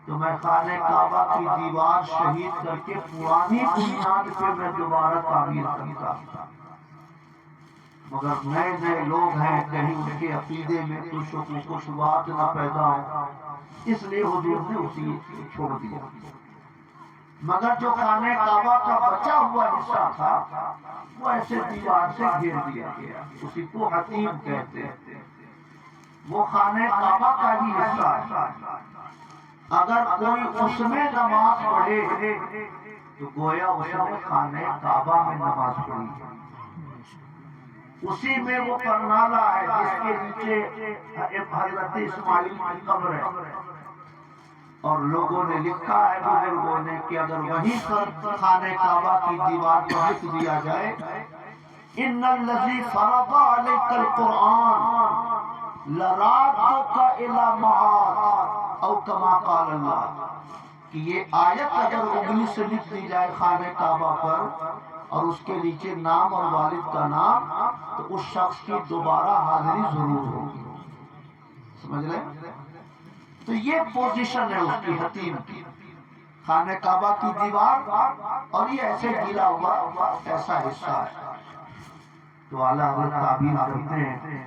تو میں خانہ کعبہ کی دیوار شہید کر کے پرانی بنیاد پہ میں دوبارہ تعمیر کرتا، مگر نئے نئے لوگ ہیں، کہیں ان کے عقیدے میں کچھ شکوک و شبہات نہ پیدا ہو، اس لیے حضور نے اسی چھوڑ دیا۔ مگر جو خانہ کعبہ کا بچا ہوا حصہ تھا وہ ایسے دیوار سے گھیر دیا گیا، اسی کو حتیم کہتے ہیں، وہ خانہ کعبہ کا ہی حصہ ہے۔ اگر کوئی اس میں نماز پڑھے تو گویا اس نے خانہ کعبہ میں نماز پڑھی، اسی میں وہ پرنالا ہے جس کے نیچے حضرت اسماعیل کی قبر ہے، اور لوگوں نے لکھا ہے بزرگوں نے کہ اگر وہیں پر خانہ کعبہ کی دیوار پر لکھ دیا جائے ان الذی فرض علیک القرآن لرادک الی معاد او کما قال اللہ، کہ یہ آیت اگر انگلی سے لکھ دی جائے خانہ کعبہ پر اور اس کے نیچے نام اور والد کا نام، تو اس شخص کی دوبارہ حاضری ضرور ہوگی. سمجھ رہے؟ تو یہ پوزیشن ہے اس کی حتیم کی، خانہ کعبہ کی دیوار اور یہ ایسے گرا ہوا ایسا حصہ ہے. تو اعلیٰ حضرت تعبیر کرتے ہیں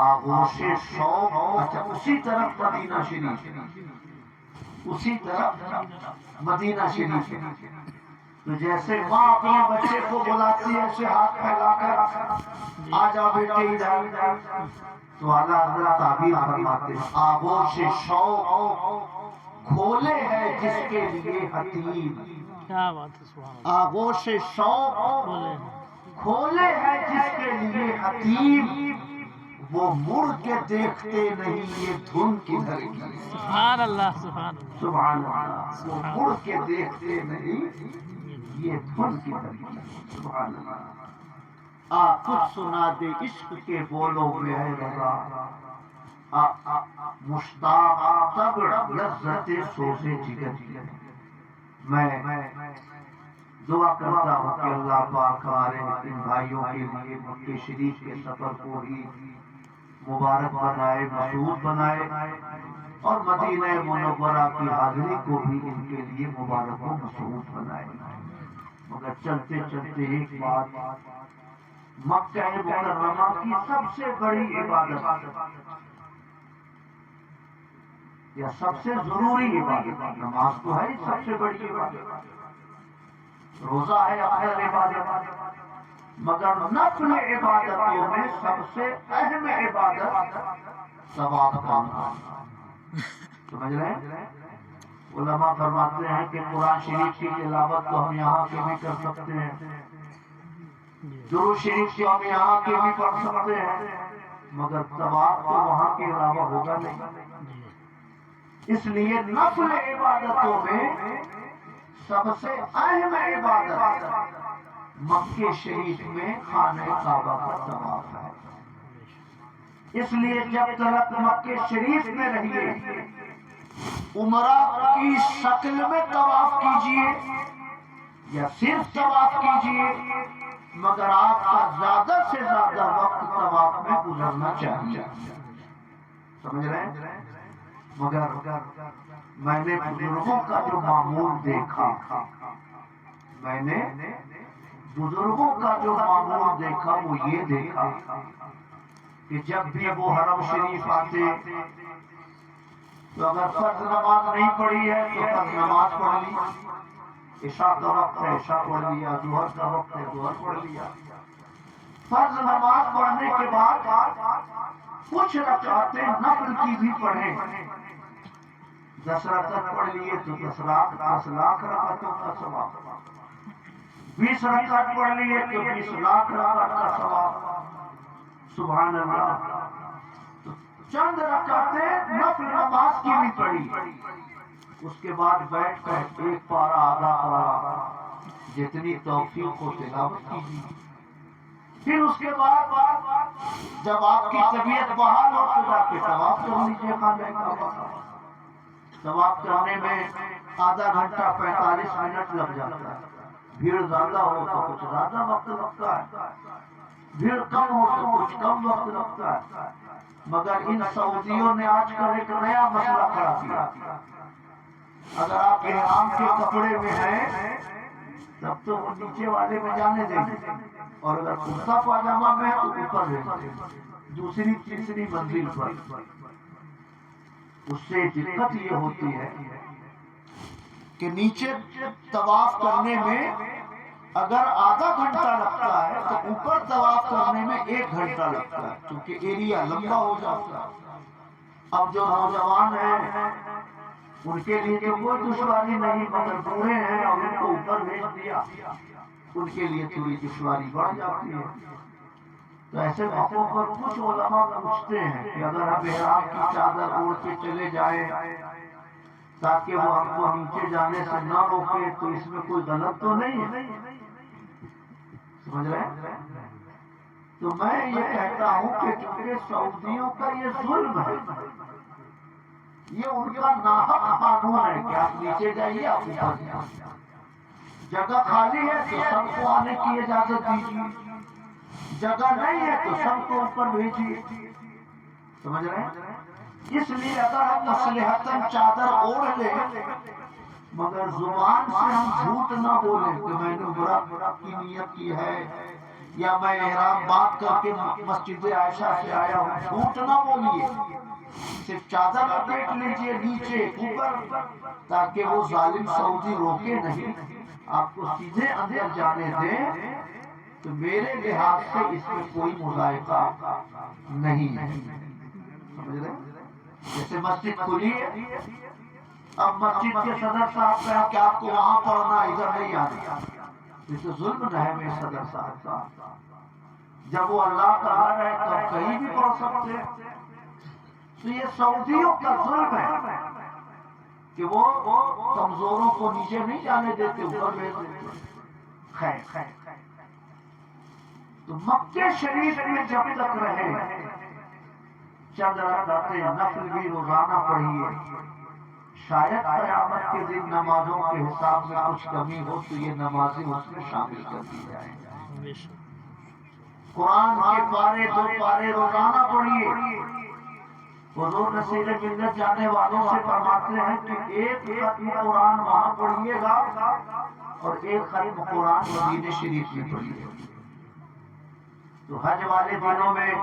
آغوش شوق، اچھا اسی طرف مدینہ شریف، اسی طرف مدینہ شریف ہے. تو جیسے ماں اپنے بچے کو بلاتی ہے اسے ہاتھ پھیلا کر آ جاؤ بیٹے ادھر، تو اعلیٰ حضرت تعبیر فرماتے ہیں آغوش شوق کھولے ہے جس کے لیے حتیم.
کیا بات ہے، سبحان اللہ.
آغوش شوق
بولے
کھولے ہے جس کے لیے حتیم، وہ مڑ کے دیکھتے نہیں یہ دھن کدھر کی.
سبحان اللہ، سبحان اللہ.
سبحان اللہ، وہ مڑ کے دیکھتے نہیں یہ دھن کدھر کی. سبحان اللہ. کچھ سنا دے عشق کے بولوں میں ہے رضا، مشتاق طبع لذت سوز جگر کی. میں دعا کرتا ہوں کہ اللہ پاک ہمارے ان بھائیوں کے لیے مکہ شریف کے سفر کو ہی مبارک بنائے، مسعود بنائے، اور مدینہ منورہ کی حاضری کو بھی ان کے لیے مبارک و مسعود بنائے. مگر چلتے چلتے ایک بات، مکہ مکرمہ کی سب سے بڑی عبادت یا سب سے ضروری عبادت نماز تو ہے، سب سے بڑی عبادت. روزہ ہے افضل عبادت، مگر نفل عبادتوں میں سب سے اہم عبادت ثواب پانا. سمجھ رہے ہیں؟ علماء فرماتے ہیں کہ قرآن شریف کی تلاوت تو ہم یہاں کے بھی کر سکتے ہیں، درود شریف کی ہم یہاں کے بھی پڑھ سکتے ہیں، مگر ثواب تو وہاں کے علاوہ ہوگا نہیں. اس لیے نفل عبادتوں میں سب سے اہم عبادت مکہ شریف میں خانہ کعبہ کا طواف ہے. اس لیے جب تک مکہ شریف میں رہیے عمرہ کی شکل میں طواف کیجئے یا صرف طواف کیجئے، مگر آپ کا زیادہ سے زیادہ وقت طواف میں گزرنا چاہیے. سمجھ رہے ہیں؟ مگر میں نے بزرگوں کا جو معمول دیکھا، میں نے بزرگوں کا جو معمول دیکھا وہ یہ دیکھا کہ جب بھی وہ حرم شریف آتے تو اگر فرض نماز نہیں پڑھی ہے تو فرض نماز پڑھ لی، عشاء کا وقت ہے عشاء پڑھ لیا، ظہر کا وقت ہے ظہر پڑھ لیا. فرض نماز پڑھنے کے بعد کچھ رکعتیں نفل کی بھی پڑھیں. 10 رکعت پڑھ لیے تو 10 لاکھ رکعتوں کا ثواب. 20 رکعت پڑھ لیے تو 20 لاکھ رکعت کا ثواب. سبحان اللہ. چند رکعتیں نفل نماز کی بھی پڑھی، اس کے بعد بیٹھ کر ایک پارہ آدھا پارہ جتنی توفیق کو تلاوت کیجیے. پھر اس کے بعد جب آپ کی طبیعت بحال ہو تو جا کے طواف کر لیجیے خانہ کعبہ. طواف کرنے میں آدھا گھنٹہ 45 منٹ لگ جاتا ہے. بھیڑ زیادہ ہو تو کچھ زیادہ وقت لگتا ہے، بھیڑ کم ہو تو کچھ کم وقت لگتا ہے. مگر ان سعودیوں نے آج کل ایک نیا مسئلہ کھڑا کیا. اگر آپ احرام کے کپڑے میں ہیں تب تو وہ نیچے والے میں جانے دیں گے، اور اگر کرتا پاجامہ میں ہے تو اوپر رہتے دوسری تیسری منزل پر. اس سے دقت یہ ہوتی ہے کہ نیچے طواف کرنے میں اگر آدھا گھنٹہ لگتا ہے تو اوپر طواف کرنے میں 1 گھنٹہ لگتا ہے، کیونکہ ایریا لمبا ہو جاتا ہے. اب جو نوجوان ہیں ان کے لیے تو کوئی دشواری نہیں، مگر بوڑھے ہیں اور ان کو اوپر بھیج دیا ان کے لیے تھوڑی دشواری بڑھ جاتی ہے. تو ایسے موقعوں پر کچھ علماء پوچھتے ہیں کہ اگر ہم احرام کی چادر اوڑھ کے چلے جائیں تاکہ وہ ہم کو نیچے جانے سے نہ روکے تو اس میں کوئی غلط تو نہیں ہے. سمجھ رہے ہیں؟ تو میں یہ کہتا ہوں کہ چونکہ سعودیوں کا یہ ظلم ہے، یہ ان کا ناحق قانون ہے کہ آپ نیچے جائیے، آپ اوپر جائیے، جگہ خالی ہے تو سب کو آنے کی اجازت دیجیے، جگہ نہیں ہے تو سب کو اوپر بھیجیے، سمجھ رہے ہیں؟ اس لیے اگر ہم مصلحتاً چادر اوڑھ لیں مگر زبان سے ہم جھوٹ نہ بولیں کہ میں نے عمرہ کی نیت کی ہے یا میں احرام باندھ کر کے مسجد عائشہ سے آیا ہوں، جھوٹ نہ بولیے، صرف چادر لپیٹ لیجیے نیچے اوپر، تاکہ وہ ظالم سعودی روکے نہیں، آپ کو سیدھے اندر جانے دیں، تو میرے لحاظ سے اس میں کوئی مذائقہ نہیں ہے، سمجھ رہے ہیں؟ جیسے مسجد کھلی ہے، اب مسجد کے صدر صاحب کہیں کہ آپ کو وہاں پڑھنا، ادھر نہیں آنا، یہ تو ظلم نہ ہے میرے صدر صاحب کا، جب وہ اللہ کا گھر ہے تب کہیں بھی پڑھ سکتے ہیں۔ تو یہ سعودیوں کا ظلم ہے کہ وہ کمزوروں کو نیچے نہیں جانے دیتے، اوپر بھیج دیتے۔ خیر، تو مکے شریف میں جب تک رہے چند رکعتیں نفل بھی روزانہ پڑھیے، شاید قیامت کے دن نمازوں کے حساب میں کچھ کمی ہو تو یہ نمازیں اس میں شامل کر دی جائیں۔ قرآن کے پارے 2 پارے روزانہ پڑھیے۔ حضور نصیر ملت جانے والوں سے فرماتے ہیں کہ ایک ختم قرآن وہاں پڑھیے گا اور ایک ختم قرآن مدینہ شریف میں پڑھیے گا۔ تو حج والے دنوں میں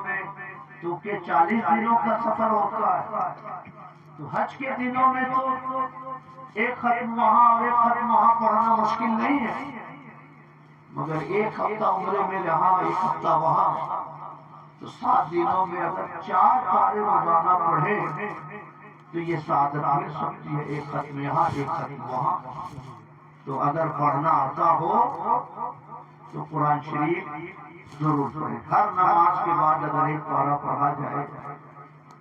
کیونکہ 40 دنوں کا سفر ہوتا ہے، تو حج کے دنوں میں تو ایک ختم وہاں اور ایک ختم وہاں پڑھنا مشکل نہیں ہے، مگر ایک ہفتہ عمرے میں یہاں، ایک ہفتہ وہاں، تو 7 دنوں میں اگر 4 پارے روزانہ پڑھے تو یہ سعادت مل سکتی ہے، ایک ختم یہاں ایک ختم وہاں۔ تو اگر پڑھنا آتا ہو تو قرآن شریف ضرور پڑھیں، ہر نماز کے بعد اگر ایک پارہ پڑھا جائے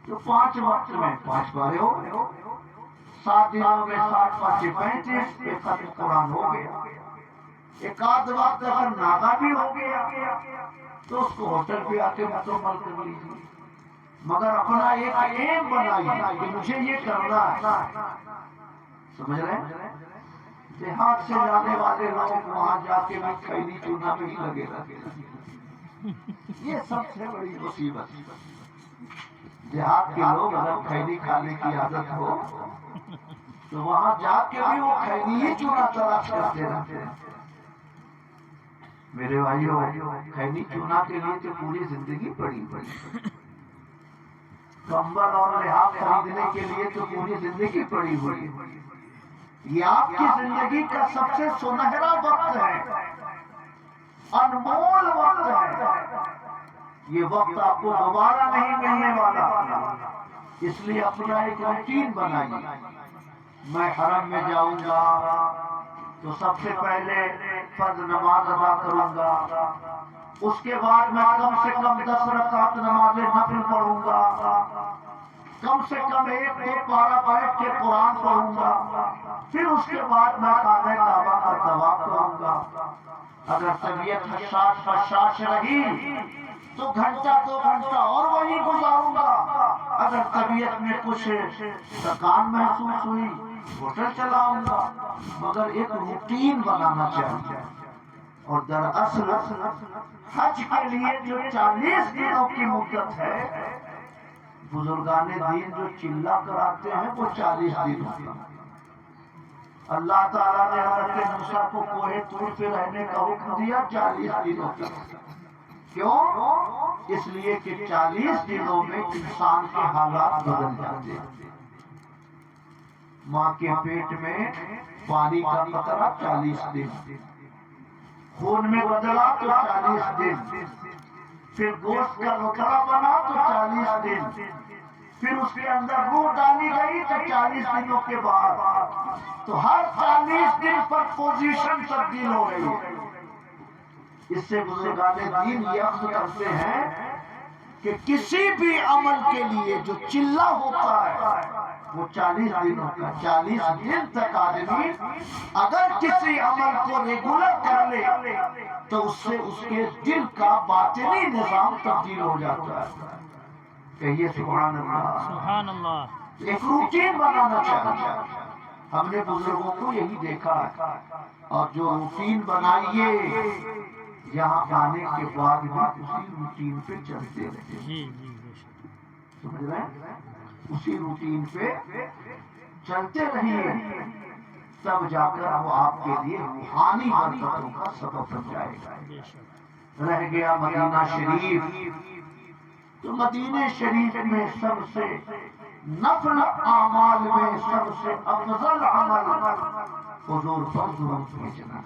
تو 5 وقت میں 5 پارے ہو گئے، 7 دنوں میں 7 5 35، ایک ختم قرآن ہو گیا۔ ایک آدھ وقت اگر ناغا بھی ہو گیا تو اس کو ہوٹل پہ آ کے مکمل کر لیجیے، مگر اپنا ایک ایم بنائیے کہ مجھے یہ کرنا ہے، سمجھ رہے ہیں؟ دیہات سے جانے والے لوگ وہاں جا کے بھی خیری چونا میں ہی لگے رہتے، یہ سب سے بڑی مصیبت۔ دیہات کے لوگ اگر خیری کھانے کی عادت ہو تو وہاں جا کے بھی وہ خیری ہی چونا تلاش کرتے رہتے ہیں۔ میرے بھائیو، خیری چونا کے لیے تو پوری زندگی پڑی، کمبل اور لحاف خریدنے کے لیے تو پوری زندگی پڑی ہوئی۔ یہ آپ کی زندگی کا سب سے سنہرا وقت ہے، انمول وقت ہے، یہ وقت آپ کو دوبارہ نہیں ملنے والا، اس لیے اپنا ایک روٹین بنائیے۔ میں حرم میں جاؤں گا تو سب سے پہلے فرض نماز ادا کروں گا، اس کے بعد میں کم سے کم 10 رکعت نماز نفل پڑھوں گا، کم سے کم 1-2 پارہ بیٹھ کے قرآن پڑھوں گا، پھر اس کے بعد میں خانہ کعبہ کا طواف کروں گا۔ اگر طبیعت حساس رہی تو 1-2 گھنٹہ اور وہیں گزاروں گا، اگر طبیعت میں کچھ تھکان محسوس ہوئی ہوٹل چلاؤں گا، مگر ایک روٹین بنانا چاہیے۔ اور دراصل حج کے لیے جو 40 دنوں کی مدت ہے، بزرگان دین جو چلا کراتے ہیں وہ 40 دنوں کا۔ اللہ تعالیٰ نے حضرت موسیٰ کو کوہ طور پہ رہنے کا حکم دیا 40 دنوں کا۔ کیوں؟ اس لیے کہ 40 دنوں میں انسان کے حالات بدل جاتے ہیں۔ ماں کے پیٹ میں پانی کا قطرہ 40 دن، خون میں بدلا تو 40 دن، پھر گوشت کا لوتھڑا بنا تو 40 دن، پھر اس کے اندر روح ڈالی گئی تو 40 دنوں کے بعد، تو ہر 40 دن پر پوزیشن تبدیل ہو رہی ہے۔ اس سے بزرگان دین یہ عقد کرتے ہیں کہ کسی بھی عمل کے لیے جو چلہ ہوتا ہے وہ 40 دنوں کا، 40 دن تک آدمی اگر کسی عمل کو ریگولر کر لے تو اس سے اس کے دل کا باطنی نظام تبدیل ہو جاتا ہے. کہیے سبحان اللہ.
سبحان اللہ.
ایک روٹین بنانا چاہیے. ہم نے بزرگوں کو یہی دیکھا ہے، اور جو روٹین بنائیے یہاں آنے کے بعد بھی اسی روٹین پہ چلتے رہے.
جی جی بے شک.
سمجھ رہے ہیں؟ اسی روٹین پہ چلتے رہیے، تب جا کر وہ آپ کے لیے روحانی برکتوں کا سبب بن جائے گا.
بے شک.
رہ گیا مدینہ شریف، تو مدینہ شریف میں سب سے نفل اعمال میں سب سے افضل عمل حضور پر درود بھیجنا.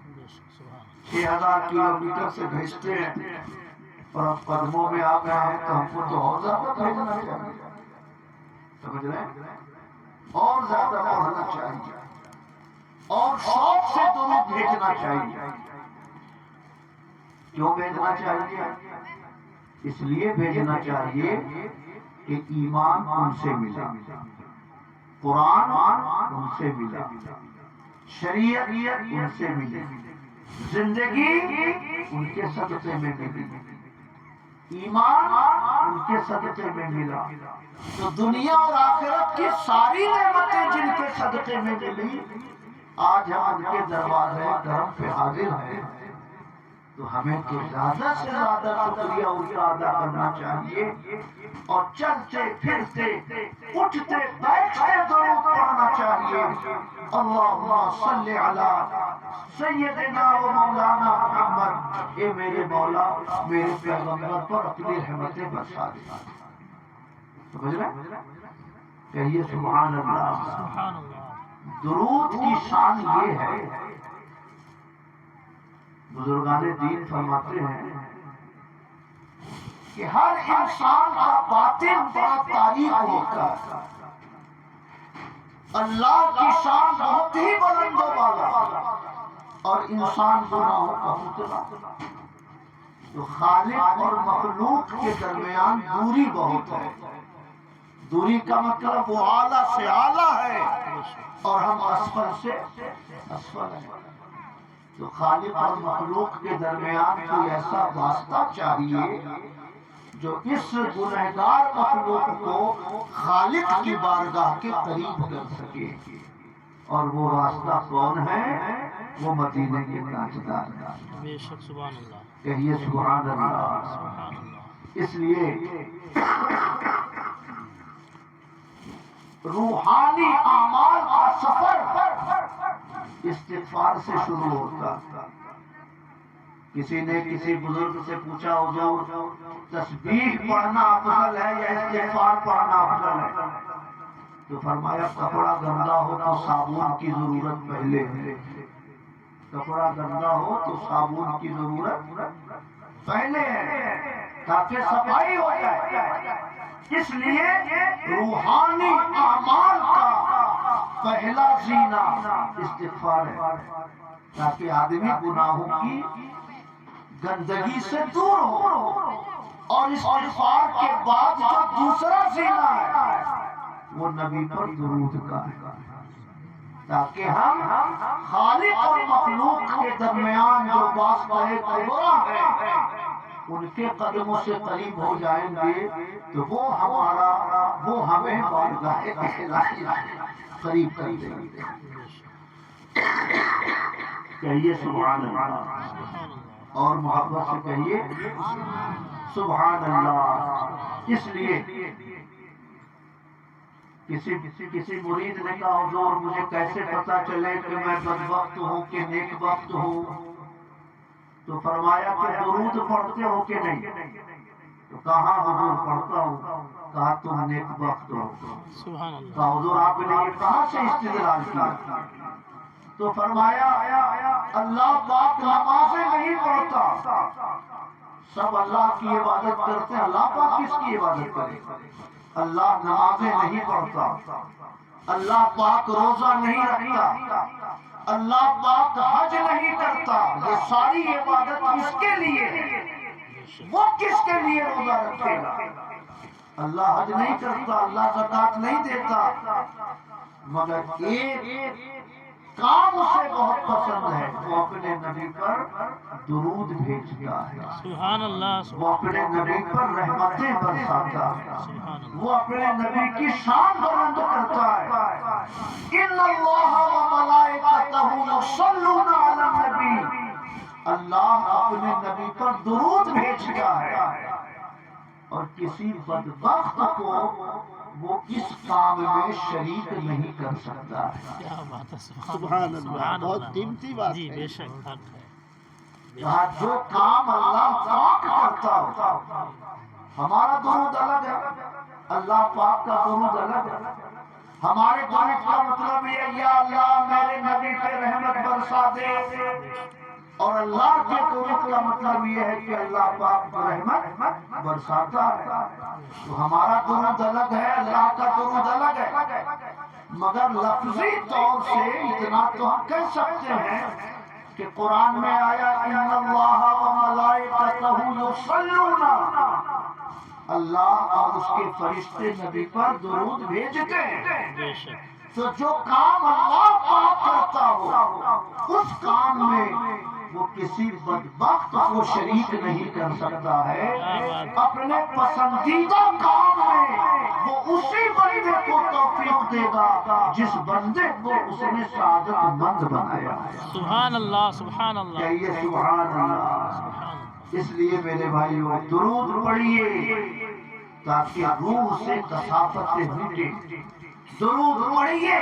بے شک. سبحان.
6000 کلومیٹر سے بھیجتے ہیں اور اب قدموں میں آ گئے ہیں تو ہم کو تو اور زیادہ بھیجنا چاہیے. سمجھ رہے ہیں؟ اور زیادہ پڑھنا چاہیے اور شوق سے درود بھیجنا چاہیے. کیوں بھیجنا چاہیے؟ اس لیے بھیجنا چاہیے کہ ایمان ان سے ملا، قرآن ان سے ملا، شریعت ان سے ملی، زندگی ان کے صدقے میں ملی، ایمان ان کے صدقے میں ملا. تو دنیا اور آخرت کی ساری نعمتیں جن کے صدقے میں ملی، آج ہم ان کے دروازے کرم پہ حاضر ہیں. تو ہمیں تو زیادہ سے زیادہ شکریہ ان کا ادا کرنا چاہیے اور چلتے پھرتے اٹھتے بیٹھتے درود پڑھنا چاہیے. اللہم صلی علی سیدنا و مولانا محمد. اے میرے مولا میرے پیغمبر پر اپنی رحمتیں برسا دے. سمجھ رہے؟ کہیے سبحان اللہ.
سبحان اللہ.
درود کی شان یہ ہے، بزرگان دین فرماتے ہیں کہ ہر انسان کا باطن بڑا تاریک ہوتا ہے، اللہ کی شان بہت ہی بلند و بالا اور انسان گناہوں کا مبتلا. تو خالق اور مخلوق کے درمیان دوری بہت ہے. دوری کا مطلب وہ اعلیٰ سے اعلیٰ ہے اور ہم اسفل سے اسفل ہیں. تو خالق اور مخلوق کے درمیان کوئی ایسا واسطہ چاہیے جو اس گنہگار مخلوق کو خالق کی بارگاہ کے قریب کر سکے. اور وہ راستہ کون ہے؟ وہ مدینے کے تاجدار ہیں.
بے شک. سبحان اللہ.
کہیے سبحان اللہ.
سبحان اللہ.
اس لیے روحانی اعمال کا سفر استغفار سے شروع ہوتا. کسی نے کسی بزرگ سے پوچھا حضور تسبیح پڑھنا افضل ہے یا استغفار پڑھنا افضل ہے؟ تو فرمایا کپڑا گندا ہو تو صابن کی ضرورت پہلے ہے. کپڑا گندا ہو تو صابن کی ضرورت پہلے ہے تاکہ صفائی ہو جائے. اس لیے روحانی اعمال کا پہلا زینہ استغفار ہے تاکہ آدمی گناہوں کی گندگی سے دور ہو. اور استغفار کے بعد جو دوسرا زینہ ہے وہ نبی پر درود کا ہے تاکہ ہم خالق اور مخلوق کے درمیان جو واسطہ کبرا ہے ان کے قدموں سے قریب ہو جائیں گے تو وہ ہمیں بارگاہ الہی قریب کر دیں گے. کہیے سبحان اللہ اور محبت سے کہیے سبحان اللہ. اس لیے کسی مرید نے کہا حضور مجھے کیسے پتا چلے کہ میں بدبخت ہوں کہ نیک بخت ہوں؟ تو فرمایا کہ درود پڑھتے ہو کہ نہیں؟ تو کہا حضور پڑھتا ہوں. کہا تم نیک بخت ہو.
سبحان اللہ.
کہا حضور آپ نے یہ کہاں سے استدلال کیا؟ تو فرمایا اللہ پاک نمازیں نہیں پڑھتا. سب اللہ کی عبادت کرتے ہیں، اللہ پاک کس کی عبادت کرے؟ اللہ نمازیں نہیں پڑھتا، اللہ پاک روزہ نہیں رکھتا، اللہ پاک حج نہیں کرتا. یہ ساری عبادت کس کے لیے ہے؟ وہ کس کے لیے روزہ رکھے گا؟ اللہ حج نہیں کرتا، اللہ زکات نہیں دیتا، مگر ایک کام اسے بہت پسند ہے، وہ اپنے نبی پر درود بھیجتا ہے،
سبحان اللہ،
وہ اپنے نبی پر رحمتیں برساتا ہے،
سبحان اللہ،
وہ اپنے نبی کی شان بلند کرتا ہے۔ ان اللہ و ملائکتہ یصلون علی النبی، اللہ اپنے نبی پر درود بھیجتا ہے، اور کسی بدبخت کو وہ اس کام میں شریک نہیں کر سکتا ہے۔
کیا بات ہے،
سبحان اللہ،
سبحان
بہت
اللہ،
قیمتی بات
جی
ہے۔
بے شک حق ہے،
یہاں جو کام اللہ پاک کرتا ہو، ہمارا درود الگ ہے، اللہ پاک کا درود الگ ہے۔ ہمارے درود کا مطلب یہ، یا اللہ میرے نبی پہ رحمت برسا دے، اور اللہ کے درود کا مطلب یہ ہے کہ اللہ پاک پر رحمت برساتا ہے۔ تو ہمارا درود الگ ہے، اللہ کا درود الگ ہے، مگر لفظی طور سے اتنا تو ہم کہہ سکتے ہیں کہ قرآن میں آیا ان اللہ و ملائکتہ یصلون، اللہ اور اس کے فرشتے نبی پر درود بھیجتے ہیں۔
بے شک،
تو جو کام اللہ پاک کرتا ہو، اس کام میں وہ کسی بدبخت کو شریک نہیں کر سکتا ہے۔ اپنے پسندیدہ کام میں وہ اسی بندے کو توفیق دے گا جس بندے کو اس نے سعادت مند بنایا۔
سبحان اللہ، سبحان اللہ،
کہیے سبحان اللہ۔
سبحان اللہ،
اس لیے میرے بھائیو درود پڑھیے تاکہ روح سے کثافتیں مٹے، درود پڑھیے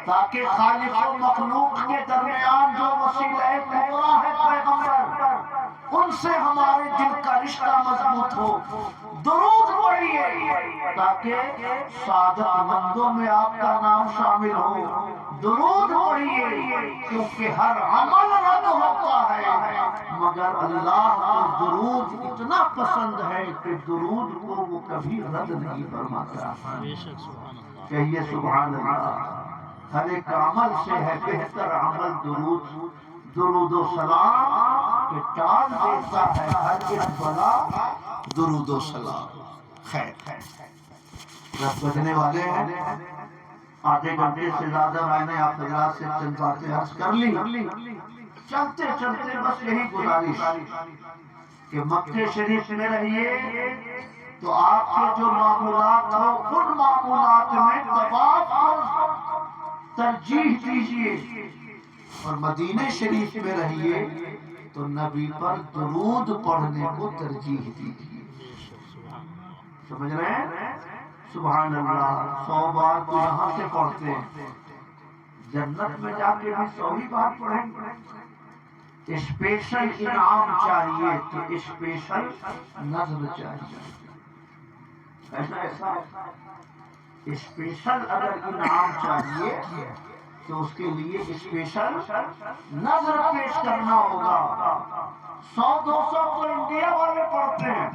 تاکہ خالق و مخلوق کے درمیان جو وسیلہ کبریٰ ہے پیغمبر، ان سے ہمارے دل کا رشتہ مضبوط ہو۔ درود پڑھیے تاکہ سعادت مندوں میں آپ کا نام شامل ہو۔ درود پڑھیے کیونکہ ہر عمل رد ہوتا ہے، مگر اللہ کو درود اتنا پسند ہے کہ درود کو وہ کبھی رد نہیں فرماتا۔
بے شک، سبحان اللہ،
کہیے سبحان اللہ۔ ہر ایک عمل سے ہے بہتر عمل درود، درود و سلام کہ ٹال دیتا ہے ہر ایک بلا، درود و سلام۔ خیر، دس بجنے والے ہیں، آدھے گھنٹے سے زیادہ میں نے آپ حضرات سے چند باتیں عرض کر لی۔ چلتے چلتے بس یہی گزارش کہ مکہ شریف میں رہیے تو آپ کے جو معمولات ہو ان معمولات میں طواف کو ترجیح دیجیے، اور مدینہ شریف میں رہیے تو نبی پر درود پڑھنے کو ترجیح دیجیے۔
بے شک، سبحان اللہ،
سمجھ رہے ہیں؟ سبحان اللہ 100 بار تو یہاں سے پڑھتے ہیں، جنت میں جا کے بھی 100 ہی بار پڑھیں گے۔ اسپیشل انعام چاہیے تو اسپیشل نظر چاہیے۔ ایسا اسپیشل اگر انعام چاہیے تو اس کے لیے اسپیشل نظر پیش کرنا ہوگا۔ 100-200 تو انڈیا والے پڑھتے ہیں،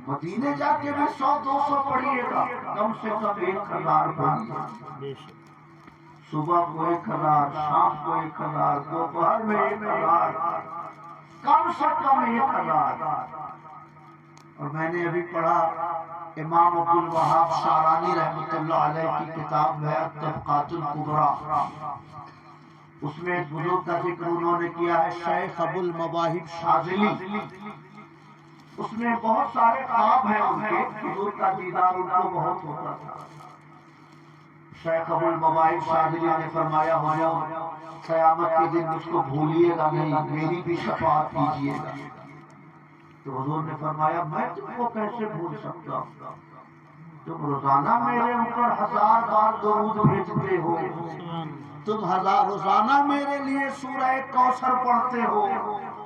مدینے جا کے بھی 100-200 پڑھیے گا، کم سے کم 1000 پڑھیے۔
بے شک،
صبح کو 1000، شام کو 1000، دوپہر میں 1000، کم سے کم 1000۔ اور میں نے ابھی پڑھا امام عبد الوہاب شارانی رحمۃ اللہ علیہ کی کتاب ہے الطبقات الکبریٰ، اس میں ایک بزرگ کا ذکر انہوں نے کیا ہے، شیخ ابو المواہب شاذلی۔ اس میں بہت سارے خواب ہیں ان کے، حضور کا دیدار ان کو بہت ہوتا تھا۔ شیخ ابو المواہب شاذلی نے فرمایا، حضور قیامت کے دن مجھ کو بھولیے گا نہیں، میری بھی شفاعت کیجیے گا۔ تو حضور نے فرمایا میں تم کو کیسے بھول سکتا ہوں، تم روزانہ میرے اوپر 1000 بار درود بھیجتے ہو، تم روزانہ میرے لیے سورہ کوثر پڑھتے ہو،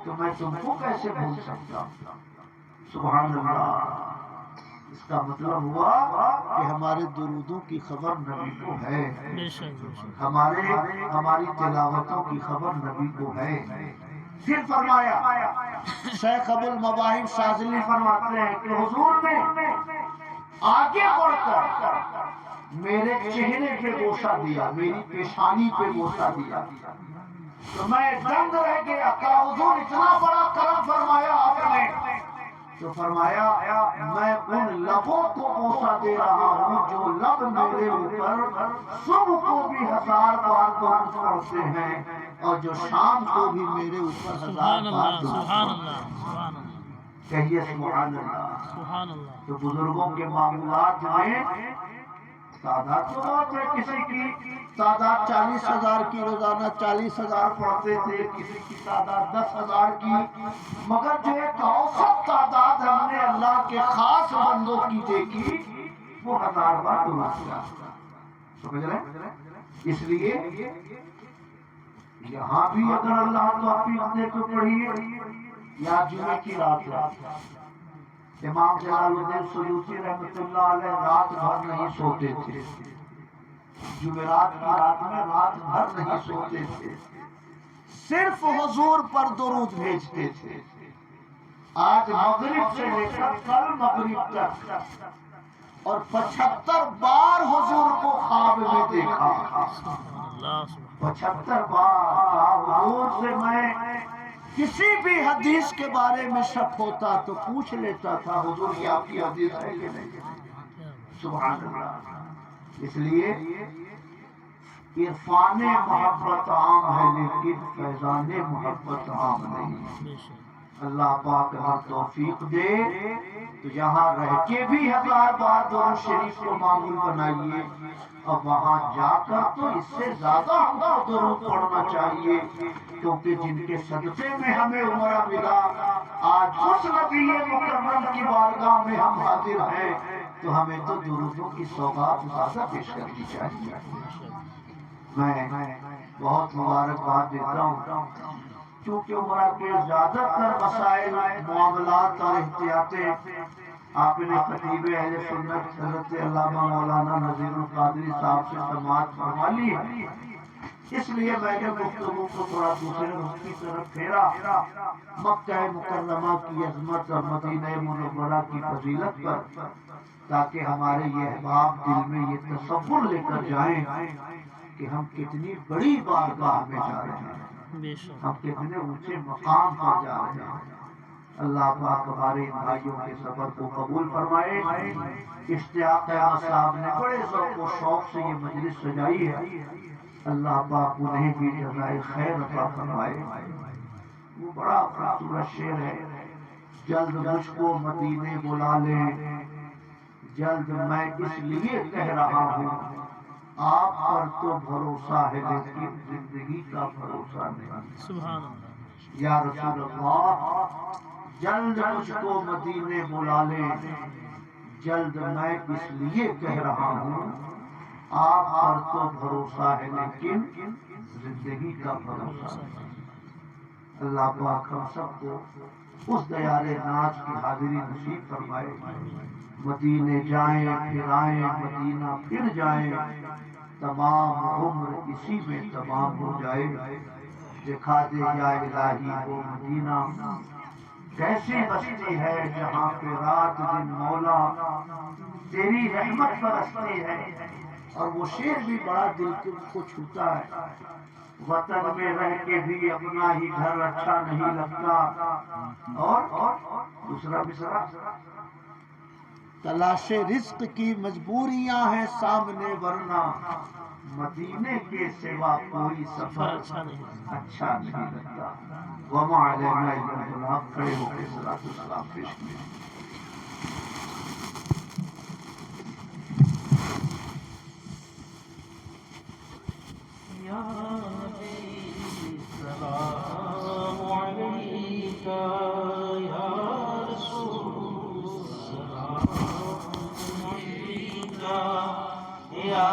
تو میں تم کو کیسے بھول سکتا ہوں۔ سبحان اللہ۔ اس کا مطلب ہوا کہ ہمارے درودوں کی خبر نبی کو ہے،
بے شک، بے شک،
ہماری تلاوتوں کی خبر نبی کو ہے۔ پھر فرمایا شیخ ابو المواہب شاذلی فرماتے ہیں کہ حضور نے آگے بڑھ کر میرے چہرے پہ بوسہ دیا، میری پیشانی پہ بوسہ دیا، تو میں دنگ رہ گیا کہ حضور اتنا بڑا کرم فرمایا آپ نے تو فرمایا میں ان لبوں کو بوسہ دے رہا ہوں جو لب میرے اوپر صبح کو بھی 1000 بار درود پڑھتے ہیں اور جو شام کو بھی میرے اوپر 1000
سبحان
بار
اللہ،
درود
سبحان
پڑھتے
اللہ،
ہیں۔
سبحان اللہ،
کہیے سبحان اللہ۔
سبحان اللہ۔
تو بزرگوں کے معمولات میں تعداد تو بہت ہے، کسی کی تعداد 40,000 کی، روزانہ 40,000 پڑھتے تھے، کسی کی تعداد 10,000 کی، مگر جو ایک اوسط تعداد ہم نے اللہ کے خاص بندوں کی دیکھی وہ 1000 بار درود پڑھا۔ سمجھ رہے ہیں؟ اس لیے یہاں بھی اگر اللہ توفیق دے تو پڑھیے، یا جمعے کی رات ہے، امام جلال الدین سیوطی رحمۃ اللہ علیہ رات بھر نہیں سوتے تھے، جمعرات کی رات میں رات بھر نہیں سوتے تھے، صرف حضور پر درود بھیجتے تھے۔ آج مغرب سے لے کر کل مغرب تک اور 75 بار حضور کو خواب میں دیکھا،
سبحان اللہ، سبحان
75 بار حضور سے میں کسی بھی حدیث کے بارے میں شک ہوتا تو پوچھ لیتا تھا، حضور یہ آپ کی حدیث ہے کہ نہیں؟ سبحان اللہ۔ اس لیے عرفان محبت عام ہے لیکن فیضان محبت عام نہیں۔
بے شک۔
اللہ پاک ہمیں توفیق دے تو یہاں رہ کے بھی 1000 بار درود شریف کو معمول بنائیے، اور وہاں جا کر تو اس سے زیادہ ہم کو درود پڑھنا چاہیے، کیونکہ جن کے صدقے میں ہمیں عمرہ ملا، آج اس نبی مکرم کی بارگاہ میں ہم حاضر ہیں تو ہمیں تو درودوں کی سوغات زیادہ پیش کرنی چاہیے۔ میں بہت مبارکباد دیتا ہوں، چونکہ عمرہ کے زیادہ تر مسائل، معاملات اور احتیاطیں آپ نے خطیب اہل سنت حضرت علامہ مولانا نذیر القادری صاحب سے سماعت فرما لی ہے، اس لیے میں نے گفتگو کو تھوڑا دوسرے رخ کی طرف پھیرا، مکہ مکرمہ کی عظمت اور مدینہ منورہ کی فضیلت پر، تاکہ ہمارے یہ احباب دل میں یہ تصور لے کر جائیں کہ ہم کتنی بڑی بارگاہ میں جا رہے ہیں،
بے شک۔
ہم کتنے اونچے مقام پر جا رہے ہیں۔ اللہ پاک ہمارے ان بھائیوں کے سفر کو قبول فرمائے۔ اشتیاق احمد صاحب نے بڑے ذوق و شوق سے یہ مجلس سجائی ہے، اللہ پاک انہیں بھی جزائے خیر عطا فرمائے۔ وہ بڑا خوبصورت شعر ہے، جلد مجھ کو مدینے بلا لیں، جلد میں اس لیے کہہ رہا ہوں، آپ پر تو بھروسہ ہے لیکن زندگی کا بھروسہ نہیں۔
سبحان اللہ۔
یا رسول اللہ جلد مجھ کو مدینے بلا لیں، جلد میں اس لیے کہہ رہا ہوں، آپ پر تو بھروسہ ہے لیکن زندگی کا بھروسہ نہیں۔ اللہ پاک ہم سب کو اس دیار ناز کی حاضری نصیب فرمائے، مدینے جائیں پھر آئیں، مدینہ پھر جائیں، تمام عمر اسی میں تمام ہو جائے، دکھا دے یا الہی وہ مدینہ، کیسی بستی ہے جہاں پہ رات دن مولا تیری رحمت برستی ہے۔ اور وہ شعر بھی بڑا دل کو چھوتا ہے، وطن میں رہ کے بھی اپنا ہی گھر اچھا نہیں لگتا، اور دوسرا مصرع، تلاش رزق کی مجبوریاں ہیں سامنے ورنہ مدینے کے سوا کوئی سفر اچھا نہیں لگتا۔ وما علینا الا البلاغ۔ کھڑے ہو کے صلاۃ والسلام پیش کیے۔
السلام علیک یا رسول، السلام علیک یا